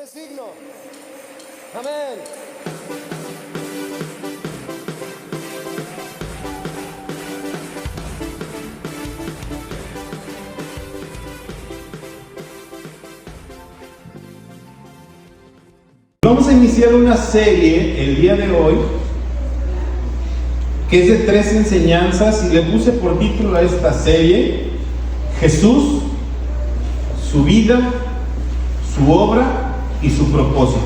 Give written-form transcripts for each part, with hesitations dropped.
Él es digno. Amén. Vamos a iniciar una serie el día de hoy que es de 3 enseñanzas y le puse por título a esta serie Jesús, su vida, su obra y su propósito.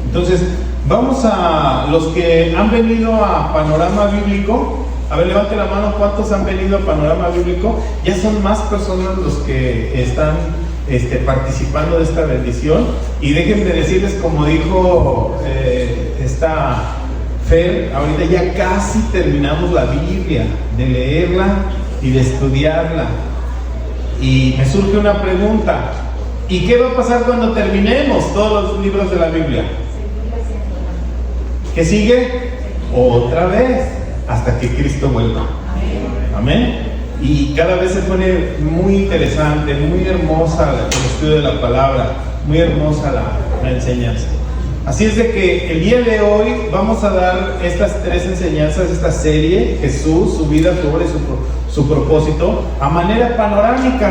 Entonces, vamos a los que han venido a Panorama Bíblico. A ver, levante la mano, ¿cuántos han venido a Panorama Bíblico? Ya son más personas los que están participando de esta bendición. Y déjenme decirles, como dijo esta Fer, ahorita ya casi terminamos la Biblia, de leerla y de estudiarla. Y me surge una pregunta: ¿y qué va a pasar cuando terminemos todos los libros de la Biblia? ¿Qué sigue? Otra vez, hasta que Cristo vuelva. Amén. Y cada vez se pone muy interesante, muy hermosa el estudio de la palabra, muy hermosa la enseñanza. Así es de que el día de hoy vamos a dar estas 3 enseñanzas, esta serie, Jesús, su vida, su obra y su propósito, a manera panorámica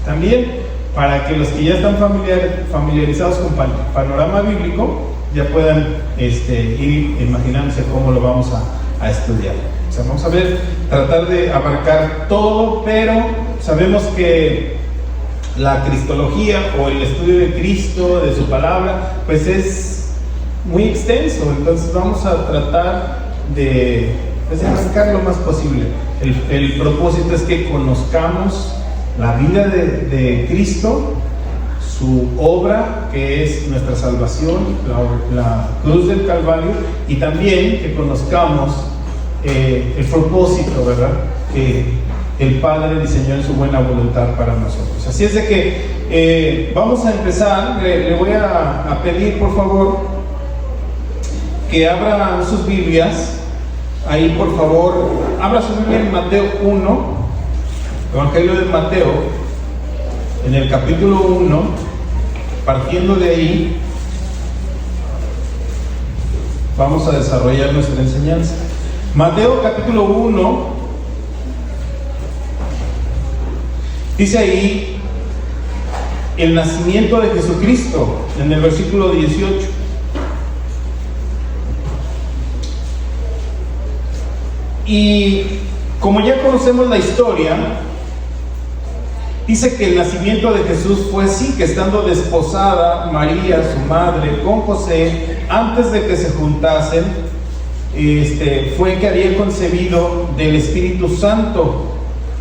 también, para que los que ya están familiarizados con Panorama Bíblico ya puedan ir imaginándose cómo lo vamos a estudiar. O sea, vamos a ver, tratar de abarcar todo, pero sabemos que la cristología o el estudio de Cristo, de su palabra, pues es muy extenso. Entonces vamos a tratar de abarcar lo más posible. El propósito es que conozcamos la vida de Cristo, su obra, que es nuestra salvación, la cruz del Calvario, y también que conozcamos el propósito, ¿verdad?, que el Padre diseñó en su buena voluntad para nosotros. Así es de que vamos a empezar. Le voy a pedir, por favor, que abra sus Biblias. Ahí, por favor, abra su Biblia en Mateo 1, Evangelio de Mateo, en el capítulo 1, partiendo de ahí, vamos a desarrollar nuestra enseñanza. Mateo capítulo 1, dice ahí el nacimiento de Jesucristo, en el versículo 18. Y como ya conocemos la historia, dice que el nacimiento de Jesús fue así, que estando desposada María, su madre, con José, antes de que se juntasen, fue que había concebido del Espíritu Santo.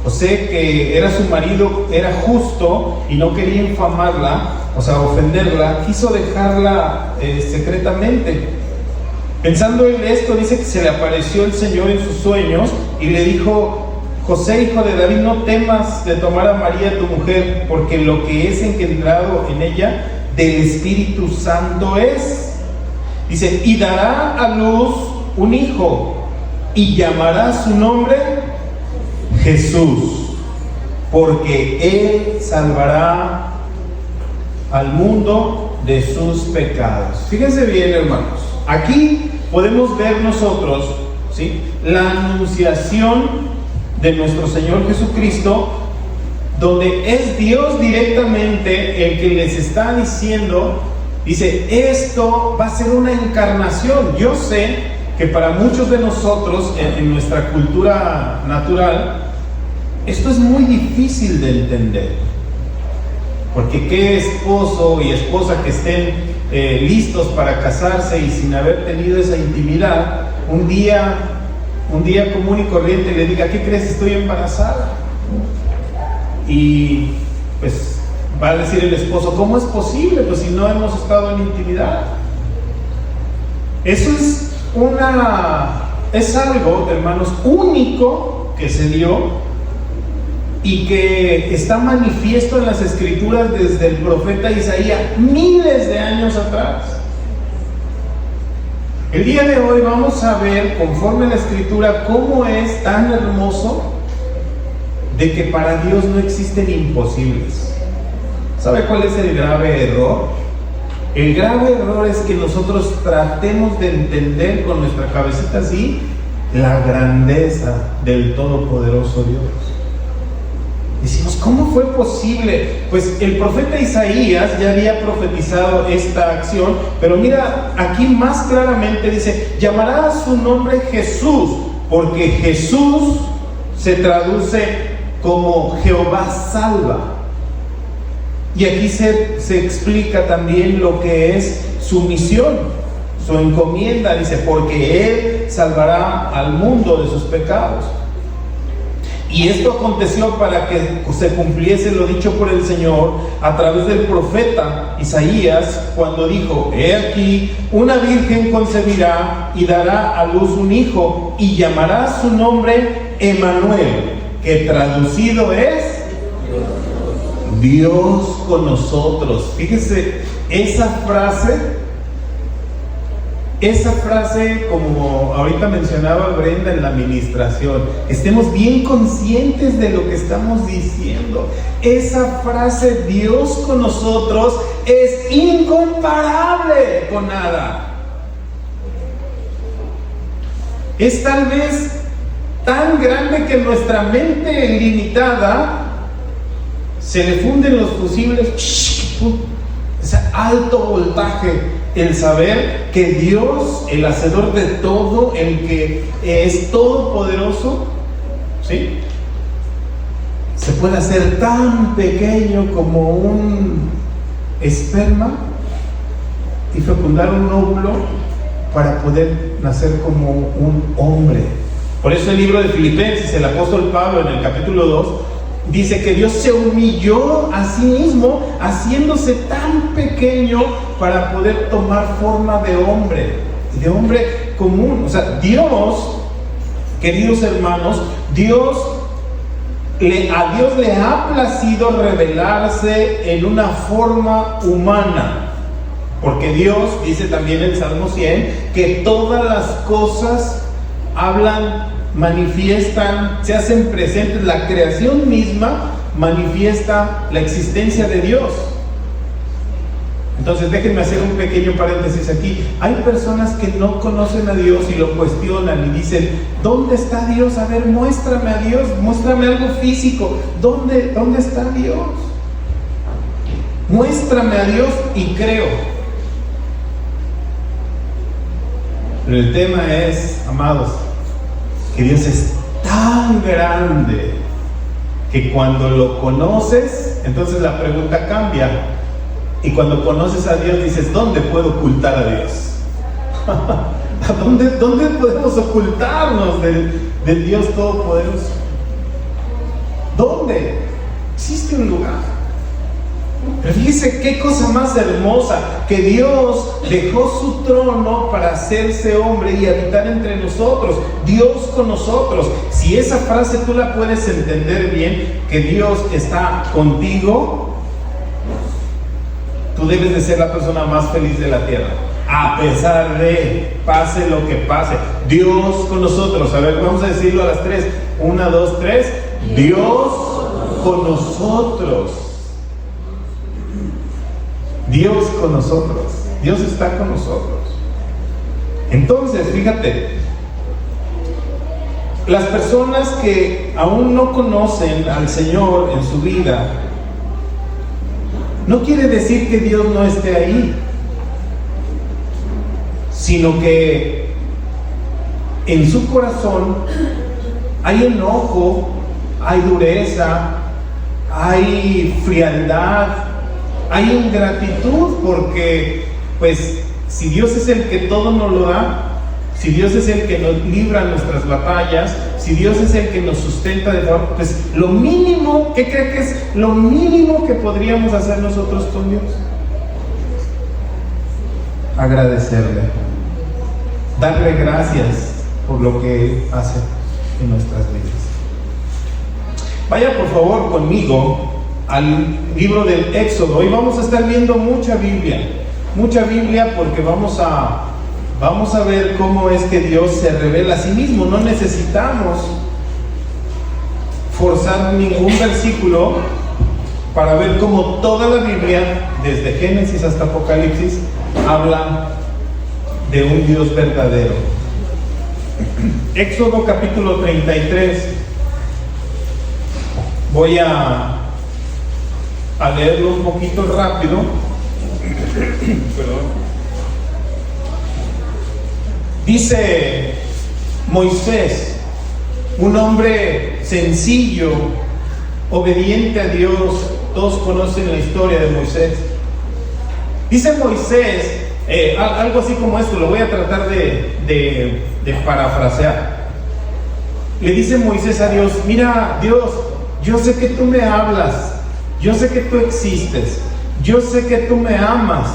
José, que era su marido, era justo y no quería infamarla, o sea, ofenderla, quiso dejarla secretamente. Pensando en esto, dice que se le apareció el Señor en sus sueños y le dijo: José, hijo de David, no temas de tomar a María tu mujer, porque lo que es engendrado en ella del Espíritu Santo es. Dice: y dará a luz un hijo, y llamará su nombre Jesús, porque él salvará al mundo de sus pecados. Fíjense bien, hermanos, aquí podemos ver nosotros, ¿sí?, la anunciación de nuestro Señor Jesucristo, donde es Dios directamente el que les está diciendo, dice: esto va a ser una encarnación. Yo sé que para muchos de nosotros en nuestra cultura natural esto es muy difícil de entender, porque qué esposo y esposa que estén listos para casarse y sin haber tenido esa intimidad, un día común y corriente le diga: ¿qué crees? Estoy embarazada. Y pues va a decir el esposo: ¿cómo es posible? Pues si no hemos estado en intimidad. Eso es algo, hermanos, único que se dio y que está manifiesto en las Escrituras desde el profeta Isaías, miles de años atrás. El día de hoy vamos a ver, conforme a la Escritura, cómo es tan hermoso de que para Dios no existen imposibles. ¿Sabe cuál es el grave error? El grave error es que nosotros tratemos de entender con nuestra cabecita así la grandeza del Todopoderoso Dios. Decimos, ¿cómo fue posible? Pues el profeta Isaías ya había profetizado esta acción, pero mira, aquí más claramente dice, llamará a su nombre Jesús, porque Jesús se traduce como Jehová salva. Y aquí se explica también lo que es su misión, su encomienda. Dice, porque Él salvará al mundo de sus pecados. Y esto aconteció para que se cumpliese lo dicho por el Señor a través del profeta Isaías, cuando dijo, he aquí, una virgen concebirá y dará a luz un hijo, y llamará su nombre Emmanuel, que traducido es Dios con nosotros. Fíjese, esa frase, como ahorita mencionaba Brenda en la administración, estemos bien conscientes de lo que estamos diciendo. Esa frase, Dios con nosotros, es incomparable con nada. Es tal vez tan grande que nuestra mente limitada se le funden los fusibles, ese alto voltaje, el saber que Dios, el hacedor de todo, el que es todopoderoso, ¿sí?, se puede hacer tan pequeño como un esperma y fecundar un óvulo para poder nacer como un hombre. Por eso el libro de Filipenses, el apóstol Pablo en el capítulo 2, dice que Dios se humilló a sí mismo, haciéndose tan pequeño para poder tomar forma de hombre común. O sea, Dios, queridos hermanos, a Dios le ha placido revelarse en una forma humana, porque Dios dice también en Salmo 100 que todas las cosas hablan, manifiestan, se hacen presentes. La creación misma manifiesta la existencia de Dios. Entonces déjenme hacer un pequeño paréntesis aquí. Hay personas que no conocen a Dios y lo cuestionan y dicen, ¿dónde está Dios? A ver, muéstrame a Dios, muéstrame algo físico. ¿Dónde está Dios? Muéstrame a Dios y creo. Pero el tema es, amados, que Dios es tan grande que cuando lo conoces, entonces la pregunta cambia. Y cuando conoces a Dios dices, ¿dónde puedo ocultar a Dios? ¿Dónde podemos ocultarnos del Dios Todopoderoso? ¿Dónde? Existe un lugar. Pero fíjese qué cosa más hermosa, que Dios dejó su trono para hacerse hombre y habitar entre nosotros. Dios con nosotros. Si esa frase tú la puedes entender bien, que Dios está contigo, tú debes de ser la persona más feliz de la tierra, a pesar de pase lo que pase. Dios con nosotros. A ver, vamos a decirlo a las 3. 1, 2, 3. Dios con nosotros. Dios con nosotros. Dios está con nosotros. Entonces, fíjate, las personas que aún no conocen al Señor en su vida, no quiere decir que Dios no esté ahí, sino que en su corazón hay enojo, hay dureza, hay frialdad, hay ingratitud, porque pues si Dios es el que todo nos lo da, si Dios es el que nos libra nuestras batallas, si Dios es el que nos sustenta de favor, pues lo mínimo, ¿qué cree que es lo mínimo que podríamos hacer nosotros con Dios? Agradecerle, darle gracias por lo que hace en nuestras vidas. Vaya por favor conmigo al libro del Éxodo. Hoy vamos a estar viendo mucha Biblia, porque vamos a ver cómo es que Dios se revela a sí mismo. No necesitamos forzar ningún versículo para ver cómo toda la Biblia, desde Génesis hasta Apocalipsis, habla de un Dios verdadero. Éxodo capítulo 33. Voy a leerlo un poquito rápido. Perdón. Dice Moisés, un hombre sencillo, obediente a Dios. Todos conocen la historia de Moisés. Dice Moisés, algo así como esto, lo voy a tratar de parafrasear. Le dice Moisés a Dios: mira, Dios, yo sé que tú me hablas, yo sé que tú existes, yo sé que tú me amas,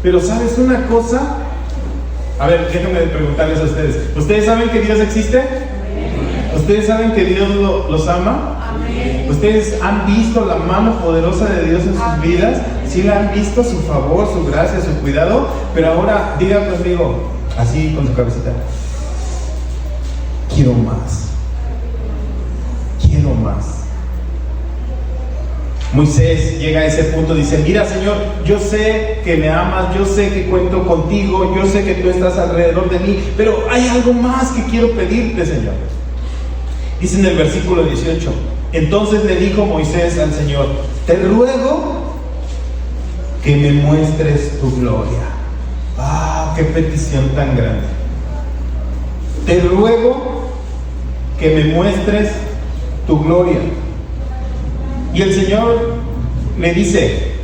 pero ¿sabes una cosa? A ver, déjenme preguntarles a ustedes. ¿Ustedes saben que Dios existe? ¿Ustedes saben que Dios los ama? ¿Ustedes han visto la mano poderosa de Dios en sus vidas? ¿Sí la han visto? Su favor, su gracia, su cuidado. Pero ahora digan conmigo, así con su cabecita: quiero más. Quiero más. Moisés llega a ese punto, dice: mira, Señor, yo sé que me amas, yo sé que cuento contigo, yo sé que tú estás alrededor de mí, pero hay algo más que quiero pedirte, Señor. Dice en el versículo 18: entonces le dijo Moisés al Señor: te ruego que me muestres tu gloria. ¡Ah, qué petición tan grande! Te ruego que me muestres tu gloria. Y el Señor le dice: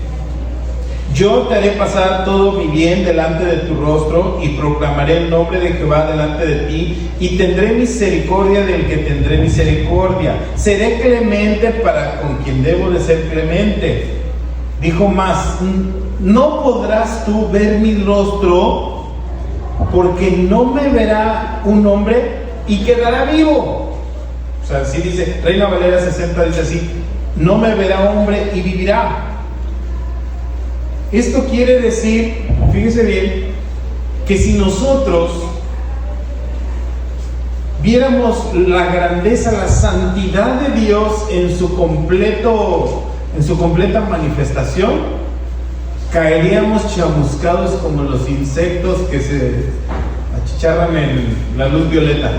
yo te haré pasar todo mi bien delante de tu rostro y proclamaré el nombre de Jehová delante de ti, y tendré misericordia del que tendré misericordia. Seré clemente para con quien debo de ser clemente. Dijo más: no podrás tú ver mi rostro, porque no me verá un hombre y quedará vivo. O sea, así dice, Reina Valera 60 dice así: no me verá hombre y vivirá. Esto quiere decir, fíjese bien, que si nosotros viéramos la grandeza, la santidad de Dios en su completa manifestación, caeríamos chamuscados como los insectos que se achicharran en la luz violeta.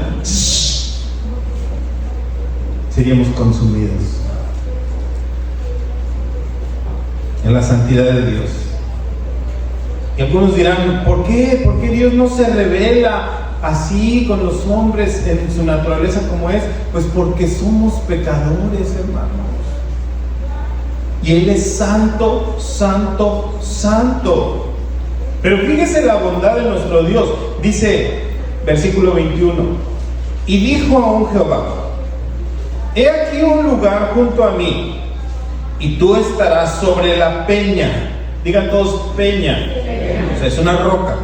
Seríamos consumidos en la santidad de Dios. Y algunos dirán: ¿por qué? ¿Por qué Dios no se revela así con los hombres en su naturaleza como es? Pues porque somos pecadores, hermanos. Y Él es santo, santo, santo. Pero fíjese la bondad de nuestro Dios. Dice, versículo 21: y dijo aún Jehová: he aquí un lugar junto a mí, y tú estarás sobre la peña. Digan todos: peña. O sea, es una roca.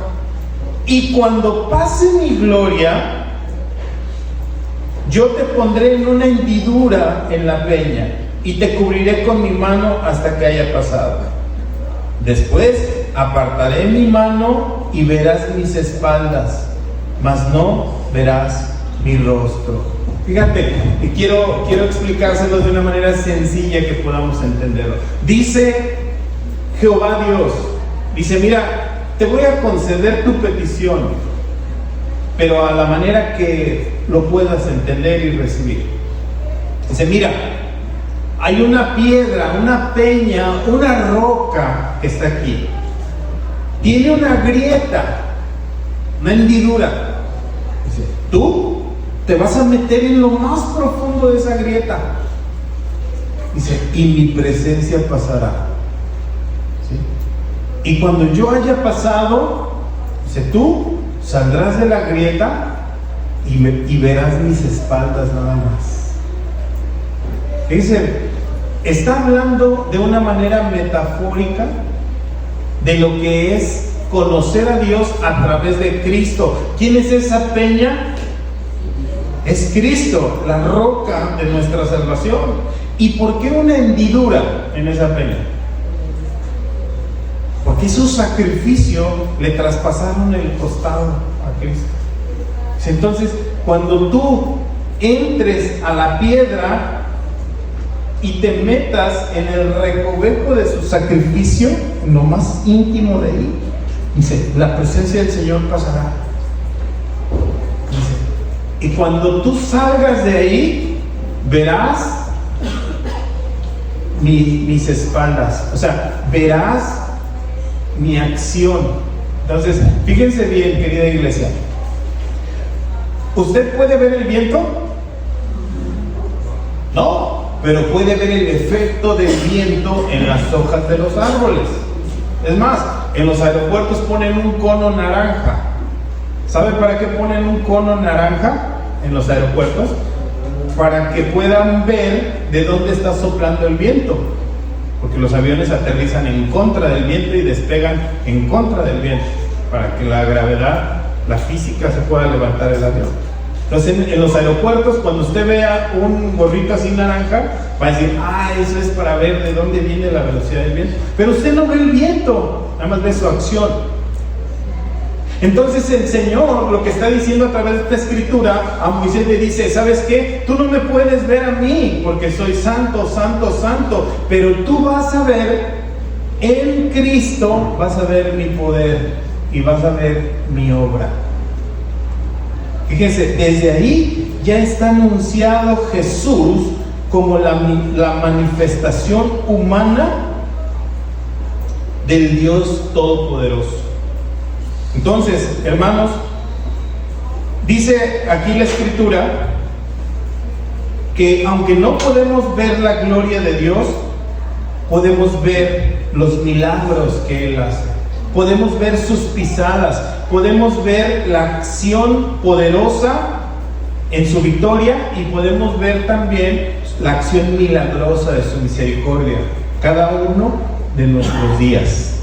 Y cuando pase mi gloria, yo te pondré en una hendidura en la peña, y te cubriré con mi mano hasta que haya pasado. Después apartaré mi mano y verás mis espaldas, mas no verás mi rostro. Fíjate, y quiero explicárselo de una manera sencilla que podamos entenderlo. Dice Jehová Dios, dice: mira, te voy a conceder tu petición, pero a la manera que lo puedas entender y recibir. Dice: mira, hay una piedra, una peña, una roca que está aquí. Tiene una grieta, una hendidura. Dice: tú te vas a meter en lo más profundo de esa grieta. Dice: y mi presencia pasará. ¿Sí? Y cuando yo haya pasado, dice, tú saldrás de la grieta y verás mis espaldas nada más. Dice, está hablando de una manera metafórica de lo que es conocer a Dios a través de Cristo. ¿Quién es esa peña? Es Cristo, la roca de nuestra salvación. ¿Y por qué una hendidura en esa peña? Porque su sacrificio le traspasaron el costado a Cristo. Entonces, cuando tú entres a la piedra, y te metas en el recoveco de su sacrificio, en lo más íntimo de ahí, dice, la presencia del Señor pasará. Dice, y cuando tú salgas de ahí, verás mis espaldas, o sea, verás mi acción. Entonces, fíjense bien, querida iglesia, ¿usted puede ver el viento? No, pero puede ver el efecto del viento en las hojas de los árboles. Es más, en los aeropuertos ponen un cono naranja. ¿Sabe para qué ponen un cono naranja en los aeropuertos? Para que puedan ver de dónde está soplando el viento, porque los aviones aterrizan en contra del viento y despegan en contra del viento, para que la gravedad, la física, se pueda levantar el avión. Entonces en los aeropuertos, cuando usted vea un gorrito así naranja, va a decir, eso es para ver de dónde viene la velocidad del viento, pero usted no ve el viento, nada más ve su acción. Entonces el Señor lo que está diciendo a través de esta escritura a Moisés le dice, ¿sabes qué? Tú no me puedes ver a mí porque soy santo, santo, santo, pero tú vas a ver en Cristo, vas a ver mi poder y vas a ver mi obra. Fíjense, desde ahí ya está anunciado Jesús como la manifestación humana del Dios Todopoderoso. Entonces, hermanos, dice aquí la escritura que aunque no podemos ver la gloria de Dios, podemos ver los milagros que Él hace, podemos ver sus pisadas, podemos ver la acción poderosa en su victoria y podemos ver también la acción milagrosa de su misericordia cada uno de nuestros días.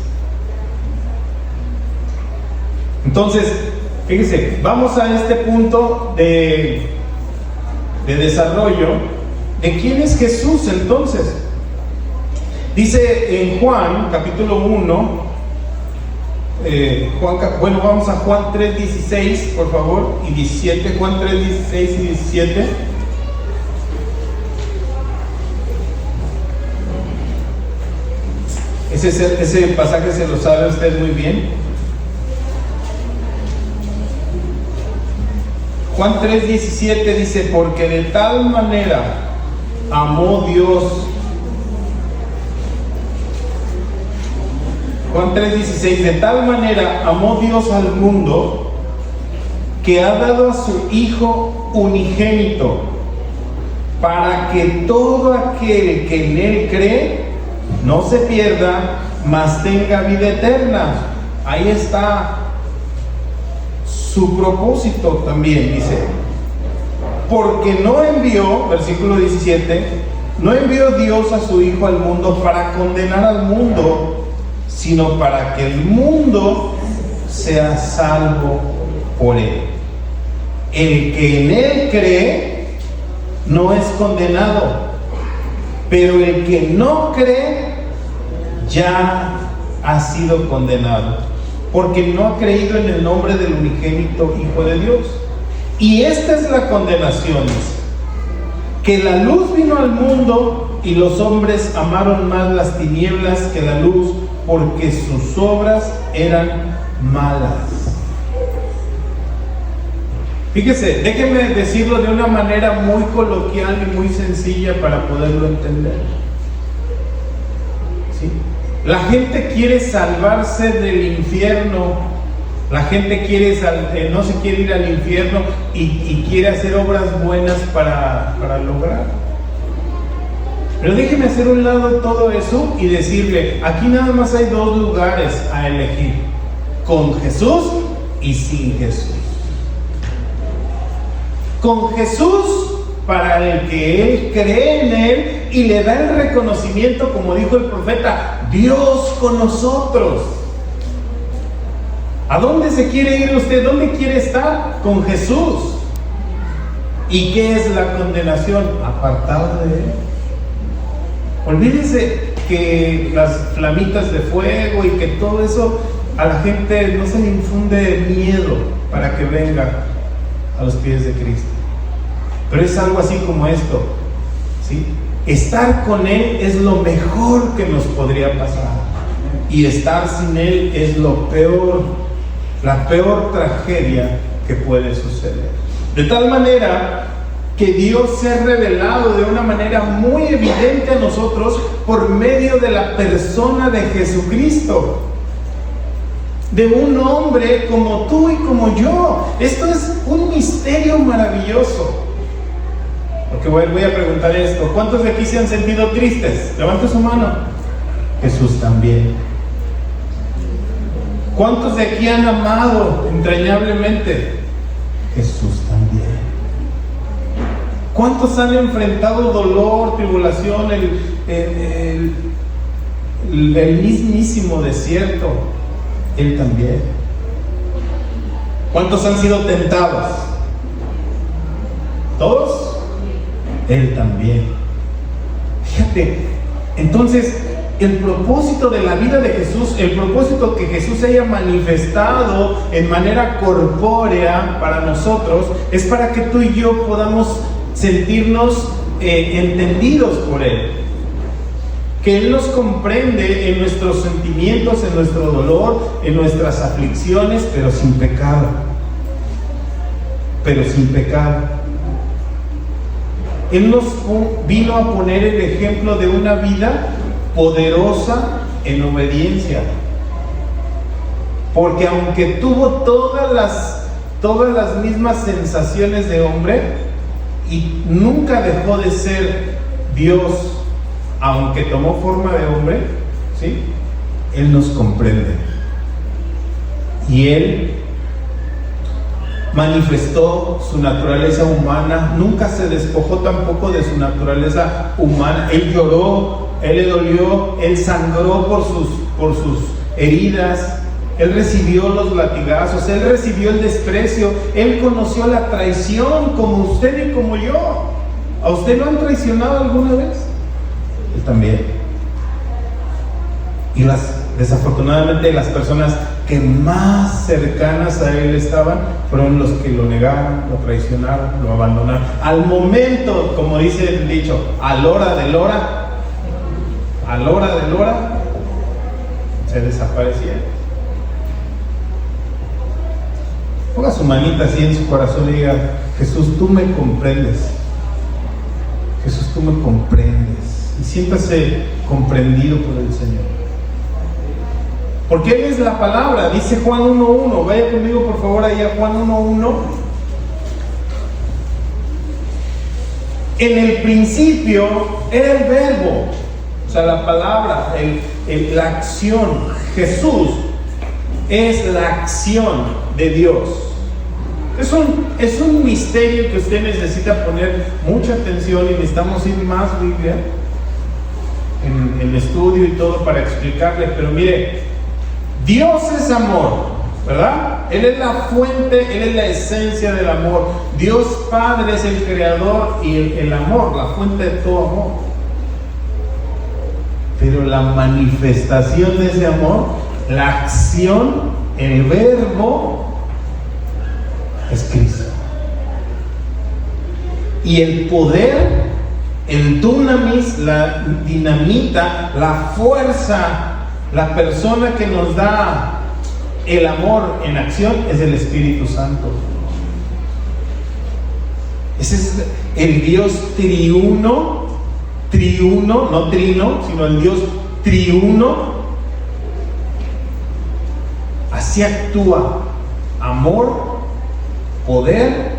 Entonces, fíjense, vamos a este punto de desarrollo de quién es Jesús. Entonces, dice en Juan capítulo 1, vamos a Juan 3:16 por favor y 17, Juan 3:16 y 17. Ese pasaje se lo sabe usted muy bien. Juan 3:17 dice, porque de tal manera amó Dios. Juan 3:16, de tal manera amó Dios al mundo que ha dado a su Hijo unigénito, para que todo aquel que en Él cree no se pierda, mas tenga vida eterna. Ahí está su propósito también, dice, porque no envió, versículo 17, no envió Dios a su Hijo al mundo para condenar al mundo, sino para que el mundo sea salvo por Él. El que en Él cree no es condenado, pero el que no cree ya ha sido condenado, porque no ha creído en el nombre del unigénito Hijo de Dios. Y esta es la condenación, que la luz vino al mundo y los hombres amaron más las tinieblas que la luz, porque sus obras eran malas. Fíjese, déjeme decirlo de una manera muy coloquial y muy sencilla para poderlo entender. ¿Sí? La gente quiere salvarse del infierno. La gente no se quiere ir al infierno y quiere hacer obras buenas para lograr. Pero déjeme hacer un lado todo eso y decirle, aquí nada más hay dos lugares a elegir: con Jesús y sin Jesús. Con Jesús, para el que Él cree en Él y le da el reconocimiento, como dijo el profeta, Dios con nosotros. ¿A dónde se quiere ir usted? ¿Dónde quiere estar? Con Jesús. ¿Y qué es la condenación? Apartado de Él. Olvídese que las flamitas de fuego y que todo eso a la gente no se le infunde miedo para que venga a los pies de Cristo. Pero es algo así como esto, ¿sí? estar con Él es lo mejor que nos podría pasar. Y estar sin Él es lo peor, la peor tragedia que puede suceder. De tal manera que Dios se ha revelado de una manera muy evidente a nosotros por medio de la persona de Jesucristo, de un hombre como tú y como yo. Esto es un misterio maravilloso. Porque voy a preguntar esto: ¿cuántos de aquí se han sentido tristes? Levante su mano. Jesús también. ¿Cuántos de aquí han amado entrañablemente? Jesús también. ¿Cuántos han enfrentado dolor, tribulación, el mismísimo desierto? Él también. ¿Cuántos han sido tentados? ¿Todos? Él también. Fíjate, entonces el propósito de la vida de Jesús, el propósito que Jesús haya manifestado en manera corpórea para nosotros, es para que tú y yo podamos sentirnos entendidos por Él, que Él nos comprende en nuestros sentimientos, en nuestro dolor, en nuestras aflicciones, pero sin pecado. Él nos vino a poner el ejemplo de una vida poderosa en obediencia, porque aunque tuvo todas las mismas sensaciones de hombre y nunca dejó de ser Dios, aunque tomó forma de hombre, ¿sí? Él nos comprende y Él manifestó su naturaleza humana, nunca se despojó tampoco de su naturaleza humana. Él lloró, Él le dolió, Él sangró por sus heridas, Él recibió los latigazos, Él recibió el desprecio, Él conoció la traición como usted y como yo. ¿A usted lo han traicionado alguna vez? Él también. Y desafortunadamente las personas que más cercanas a Él estaban fueron los que lo negaron, lo traicionaron, lo abandonaron. Al momento, como dice el dicho, a la hora de Lora, se desaparecieron. Ponga su manita así en su corazón y diga: Jesús, tú me comprendes. Jesús, tú me comprendes. Y siéntase comprendido por el Señor. Porque Él es la palabra, dice Juan 1:1. Vaya conmigo por favor ahí a Juan 1:1. En el principio era el verbo, o sea, la palabra, la acción. Jesús es la acción de Dios. Es un misterio que usted necesita poner mucha atención, y necesitamos ir más Biblia en estudio y todo para explicarle. Pero mire, Dios es amor, ¿verdad? Él es la fuente, Él es la esencia del amor. Dios Padre es el creador y el amor, la fuente de todo amor. Pero la manifestación de ese amor, la acción, el verbo, es Cristo. Y el poder, el dunamis, la dinamita, la fuerza, la persona que nos da el amor en acción es el Espíritu Santo. Ese es el Dios triuno, no trino, sino el Dios triuno. Así actúa: amor, poder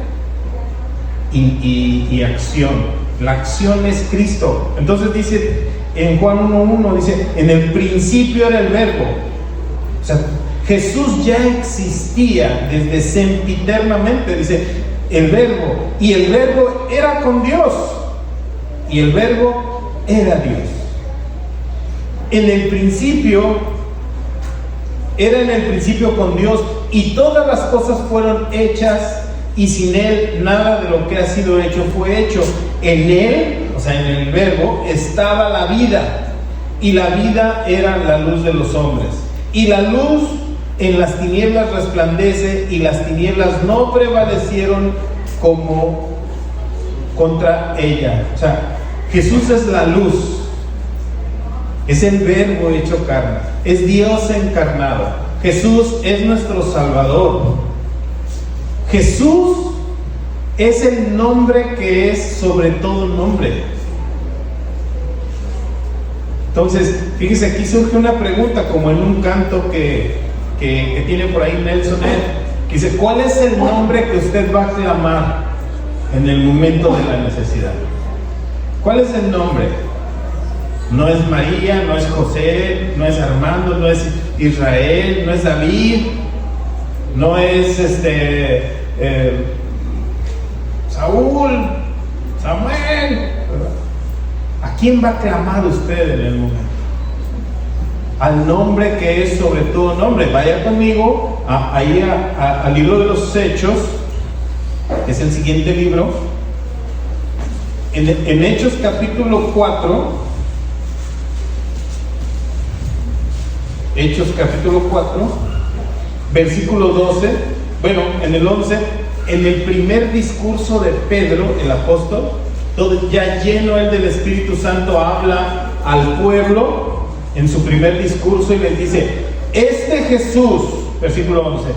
y acción. La acción es Cristo. Entonces dice en Juan 1:1, dice: en el principio era el verbo. O sea, Jesús ya existía desde sempiternamente, dice el verbo, y el verbo era con Dios, y el verbo era Dios. En el principio, era en el principio con Dios, y todas las cosas fueron hechas, y sin Él nada de lo que ha sido hecho fue hecho. En Él, o sea, en el verbo, estaba la vida, y la vida era la luz de los hombres. Y la luz en las tinieblas resplandece, y las tinieblas no prevalecieron como contra ella. O sea, Jesús es la luz, es el Verbo hecho carne, es Dios encarnado. Jesús es nuestro Salvador. Jesús es el nombre que es sobre todo nombre. Entonces, fíjese, aquí surge una pregunta, como en un canto que tiene por ahí Nelson Ed, que dice: ¿cuál es el nombre que usted va a clamar en el momento de la necesidad? ¿Cuál es el nombre? No es María, no es José, no es Armando, no es Israel, no es David, no es Saúl, Samuel. ¿A quién va a clamar usted en el momento? Al nombre que es sobre todo nombre. Vaya conmigo ahí al libro de los Hechos, que es el siguiente libro. En Hechos capítulo 4, Hechos capítulo 4, versículo 12, bueno, en el 11, en el primer discurso de Pedro, el apóstol, todo ya lleno él del Espíritu Santo, habla al pueblo en su primer discurso y les dice: este Jesús, versículo 11,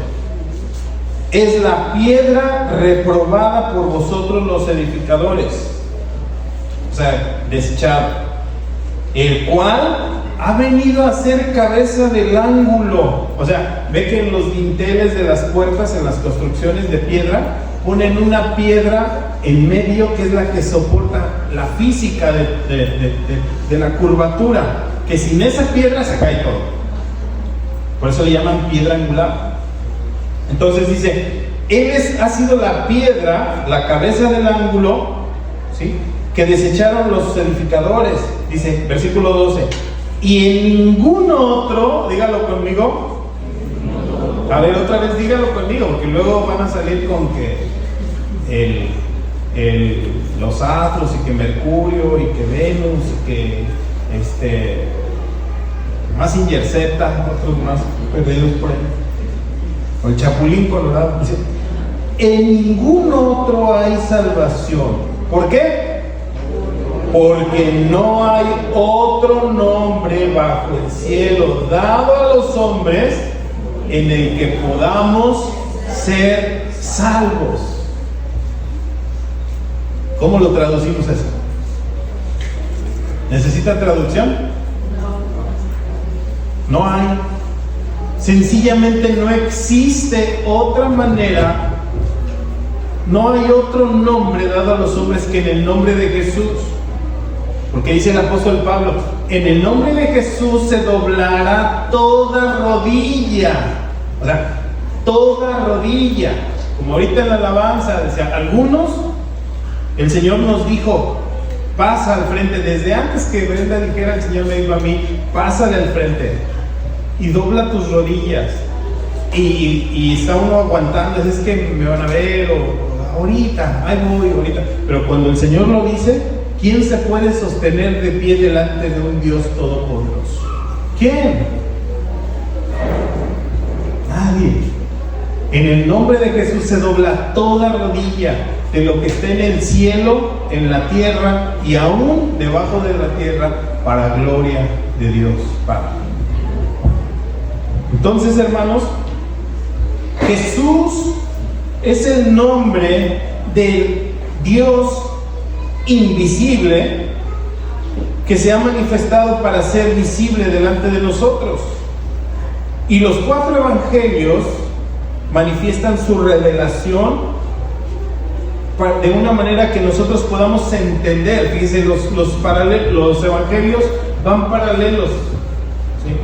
es la piedra reprobada por vosotros los edificadores, o sea, desechado, el cual ha venido a ser cabeza del ángulo. O sea, ve que en los dinteles de las puertas, en las construcciones de piedra, ponen una piedra en medio que es la que soporta la física de la curvatura, que sin esa piedra se cae todo. Por eso le llaman piedra angular. Entonces dice: él ha sido la piedra, la cabeza del ángulo, ¿sí?, que desecharon los edificadores. Dice, versículo 12: y en ningún otro, dígalo conmigo. A ver, otra vez dígalo conmigo, porque luego van a salir con que los astros y que Mercurio y que Venus y que más Ingerceta, otros más perdidos por ahí, o el Chapulín Colorado. Dice: en ningún otro hay salvación. ¿Por qué? Porque no hay otro nombre bajo el cielo dado a los hombres en el que podamos ser salvos. ¿Cómo lo traducimos eso? ¿Necesita traducción? No hay. Sencillamente no existe otra manera, no hay otro nombre dado a los hombres que en el nombre de Jesús. Porque dice el apóstol Pablo: en el nombre de Jesús se doblará toda rodilla. O sea, toda rodilla. Como ahorita en la alabanza decía, algunos, el Señor nos dijo: pasa al frente. Desde antes que Brenda dijera, el Señor me dijo a mí: pásale al frente y dobla tus rodillas. Y está uno aguantando, es que me van a ver, o ahorita, ahí voy, ahorita. Pero cuando el Señor lo dice, ¿quién se puede sostener de pie delante de un Dios todopoderoso? ¿Quién? Nadie. En el nombre de Jesús se dobla toda rodilla de lo que esté en el cielo, en la tierra y aún debajo de la tierra, para gloria de Dios Padre. Entonces, hermanos, Jesús es el nombre del Dios invisible que se ha manifestado para ser visible delante de nosotros. Y los 4 evangelios manifiestan su revelación de una manera que nosotros podamos entender. Fíjense, los evangelios van paralelos, ¿sí?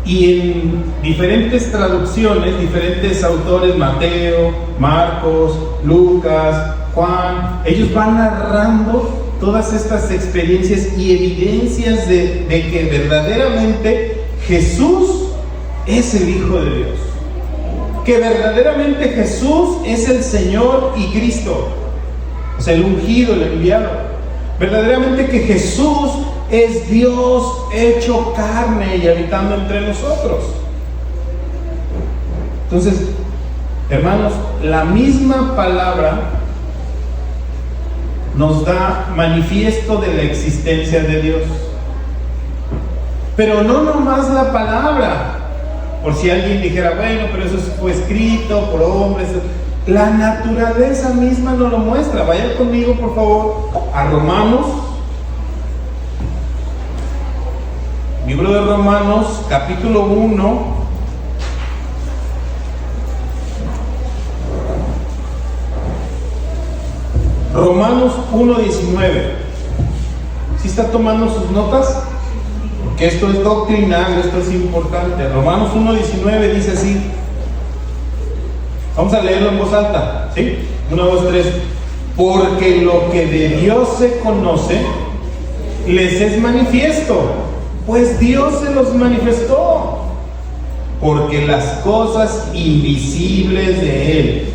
Y en diferentes traducciones, diferentes autores, Mateo, Marcos, Lucas, Juan, ellos van narrando todas estas experiencias y evidencias de que verdaderamente Jesús es el Hijo de Dios, que verdaderamente Jesús es el Señor y Cristo, o sea, el ungido, el enviado. Verdaderamente que Jesús es Dios hecho carne y habitando entre nosotros. Entonces, hermanos, la misma palabra nos da manifiesto de la existencia de Dios. Pero no nomás la palabra, por si alguien dijera, bueno, pero eso fue escrito por hombres. La naturaleza misma nos lo muestra. Vayan conmigo, por favor, a Romanos. Libro de Romanos, capítulo 1. Romanos 1:19. ¿Sí está tomando sus notas? Porque esto es doctrinal, esto es importante. Romanos 1:19 dice así. Vamos a leerlo en voz alta, ¿sí? 1, 2, 3. Porque lo que de Dios se conoce, les es manifiesto, pues Dios se los manifestó. Porque las cosas invisibles de Él,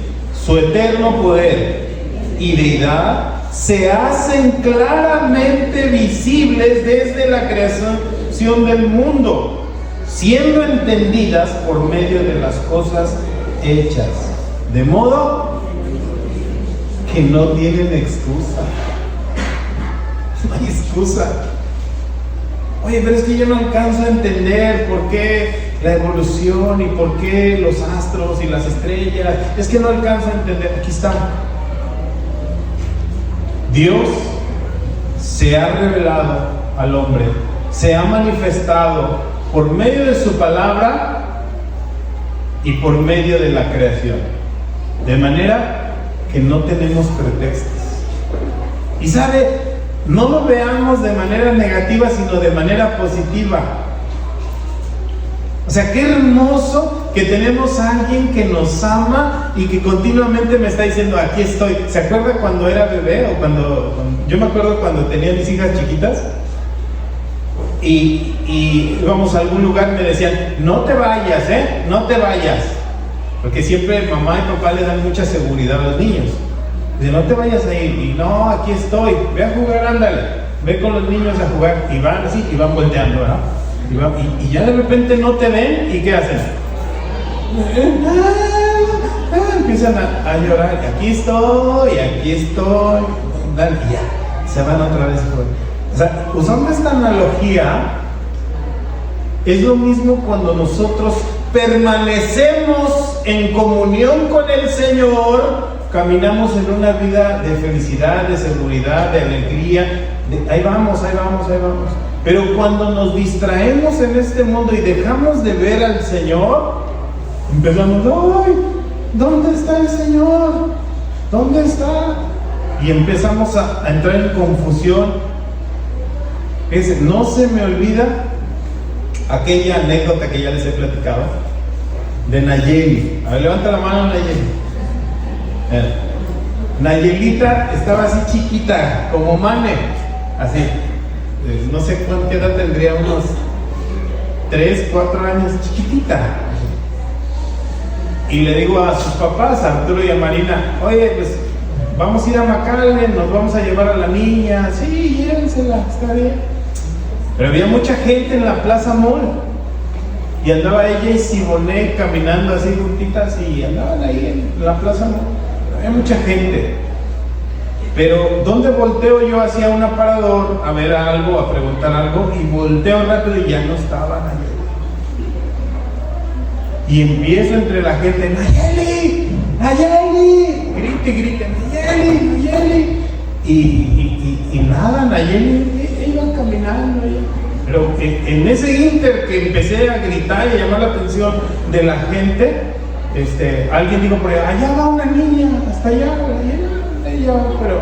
su eterno poder y deidad, se hacen claramente visibles desde la creación del mundo, siendo entendidas por medio de las cosas hechas, de modo que no tienen excusa. No hay excusa. Oye, pero es que yo no alcanzo a entender por qué la evolución y por qué los astros y las estrellas. Es que no alcanzo a entender. Aquí está. Dios se ha revelado al hombre, se ha manifestado por medio de su palabra y por medio de la creación, de manera que no tenemos pretextos. Y sabe, no lo veamos de manera negativa, sino de manera positiva. O sea, qué hermoso que tenemos a alguien que nos ama y que continuamente me está diciendo, aquí estoy. ¿Se acuerda cuando era bebé? O yo me acuerdo cuando tenía mis hijas chiquitas y íbamos a algún lugar, me decían, no te vayas, no te vayas. Porque siempre mamá y papá le dan mucha seguridad a los niños. Dice, no te vayas a ir. Y no, aquí estoy, ve a jugar, ándale. Ve con los niños a jugar. Y van así, y van volteando, ¿verdad? Y ya de repente no te ven, ¿y qué hacen? Empiezan a llorar. Aquí estoy. Y ya, se van otra vez. O sea, usando esta analogía, es lo mismo cuando nosotros permanecemos en comunión con el Señor, caminamos en una vida de felicidad, de seguridad, de alegría, ahí vamos. Pero cuando nos distraemos en este mundo y dejamos de ver al Señor, empezamos, ¡ay! ¿Dónde está el Señor? ¿Dónde está? Y empezamos a entrar en confusión. Fíjense, no se me olvida aquella anécdota que ya les he platicado de Nayeli. A ver, levanta la mano, Nayeli. Nayelita estaba así chiquita, como Mane, así. No sé cuánta edad tendría, unos 3, 4 años, chiquitita. Y le digo a sus papás, a Arturo y a Marina, oye, pues vamos a ir a McAllen, nos vamos a llevar a la niña. Sí, llévensela, está bien. Pero había mucha gente en la Plaza Mall. Y andaba ella y Siboney caminando así juntitas y andaban ahí en la Plaza Mall. Había mucha gente. Pero ¿dónde volteo yo hacia un aparador a ver algo, a preguntar algo? Y volteo rápido y ya no estaban allí. Y empiezo entre la gente, ¡Nayeli! ¡Nayeli! Grite, ¡Nayeli! Y nada, Nayeli iba caminando. Pero en ese inter que empecé a gritar y a llamar la atención de la gente, alguien dijo por allá va una niña, hasta allá, ella, pero...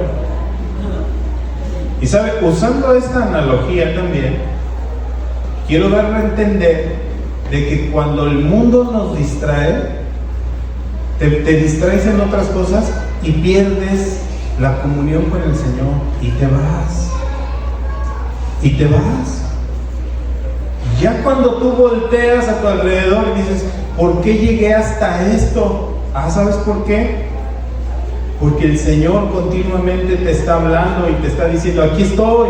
Y sabe, usando esta analogía también, quiero darle a entender de que cuando el mundo nos distrae, te distraes en otras cosas y pierdes la comunión con el Señor y te vas. Ya cuando tú volteas a tu alrededor y dices, ¿por qué llegué hasta esto? ¿Sabes por qué? Porque el Señor continuamente te está hablando y te está diciendo, aquí estoy,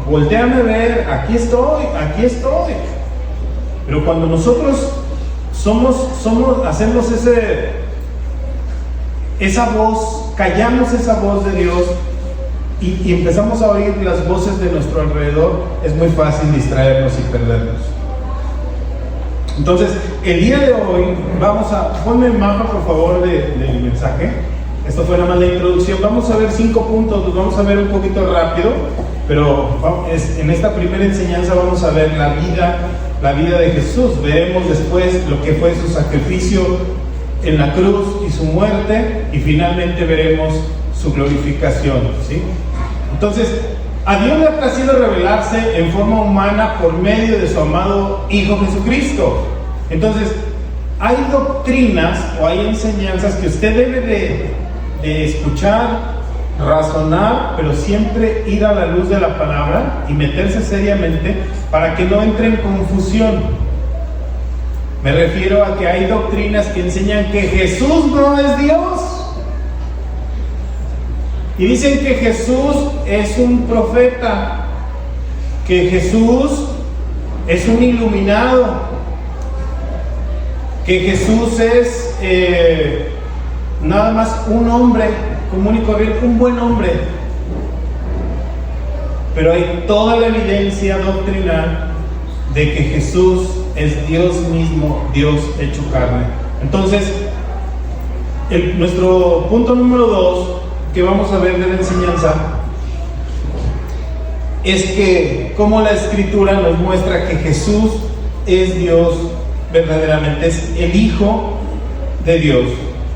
voltéame a ver, aquí estoy. Pero cuando nosotros hacemos esa voz callamos esa voz de Dios y empezamos a oír las voces de nuestro alrededor, es muy fácil distraernos y perdernos. Entonces, el día de hoy ponme el mapa por favor del mensaje. Esto fue nada más la introducción. Vamos a ver 5 puntos, los vamos a ver un poquito rápido, pero en esta primera enseñanza vamos a ver la vida de Jesús. Veremos después lo que fue su sacrificio en la cruz y su muerte, y finalmente veremos su glorificación, ¿sí? Entonces, a Dios le ha placido revelarse en forma humana por medio de su amado Hijo Jesucristo. Entonces, hay doctrinas o hay enseñanzas que usted debe de escuchar, razonar, pero siempre ir a la luz de la palabra y meterse seriamente para que no entre en confusión. Me refiero a que hay doctrinas que enseñan que Jesús no es Dios. Y dicen que Jesús es un profeta, que Jesús es un iluminado, que Jesús es nada más un hombre común y corriente, un buen hombre. Pero hay toda la evidencia doctrinal de que Jesús es Dios mismo, Dios hecho carne. Entonces, nuestro punto número 2 que vamos a ver de la enseñanza es que como la Escritura nos muestra que Jesús es Dios verdaderamente, es el Hijo de Dios.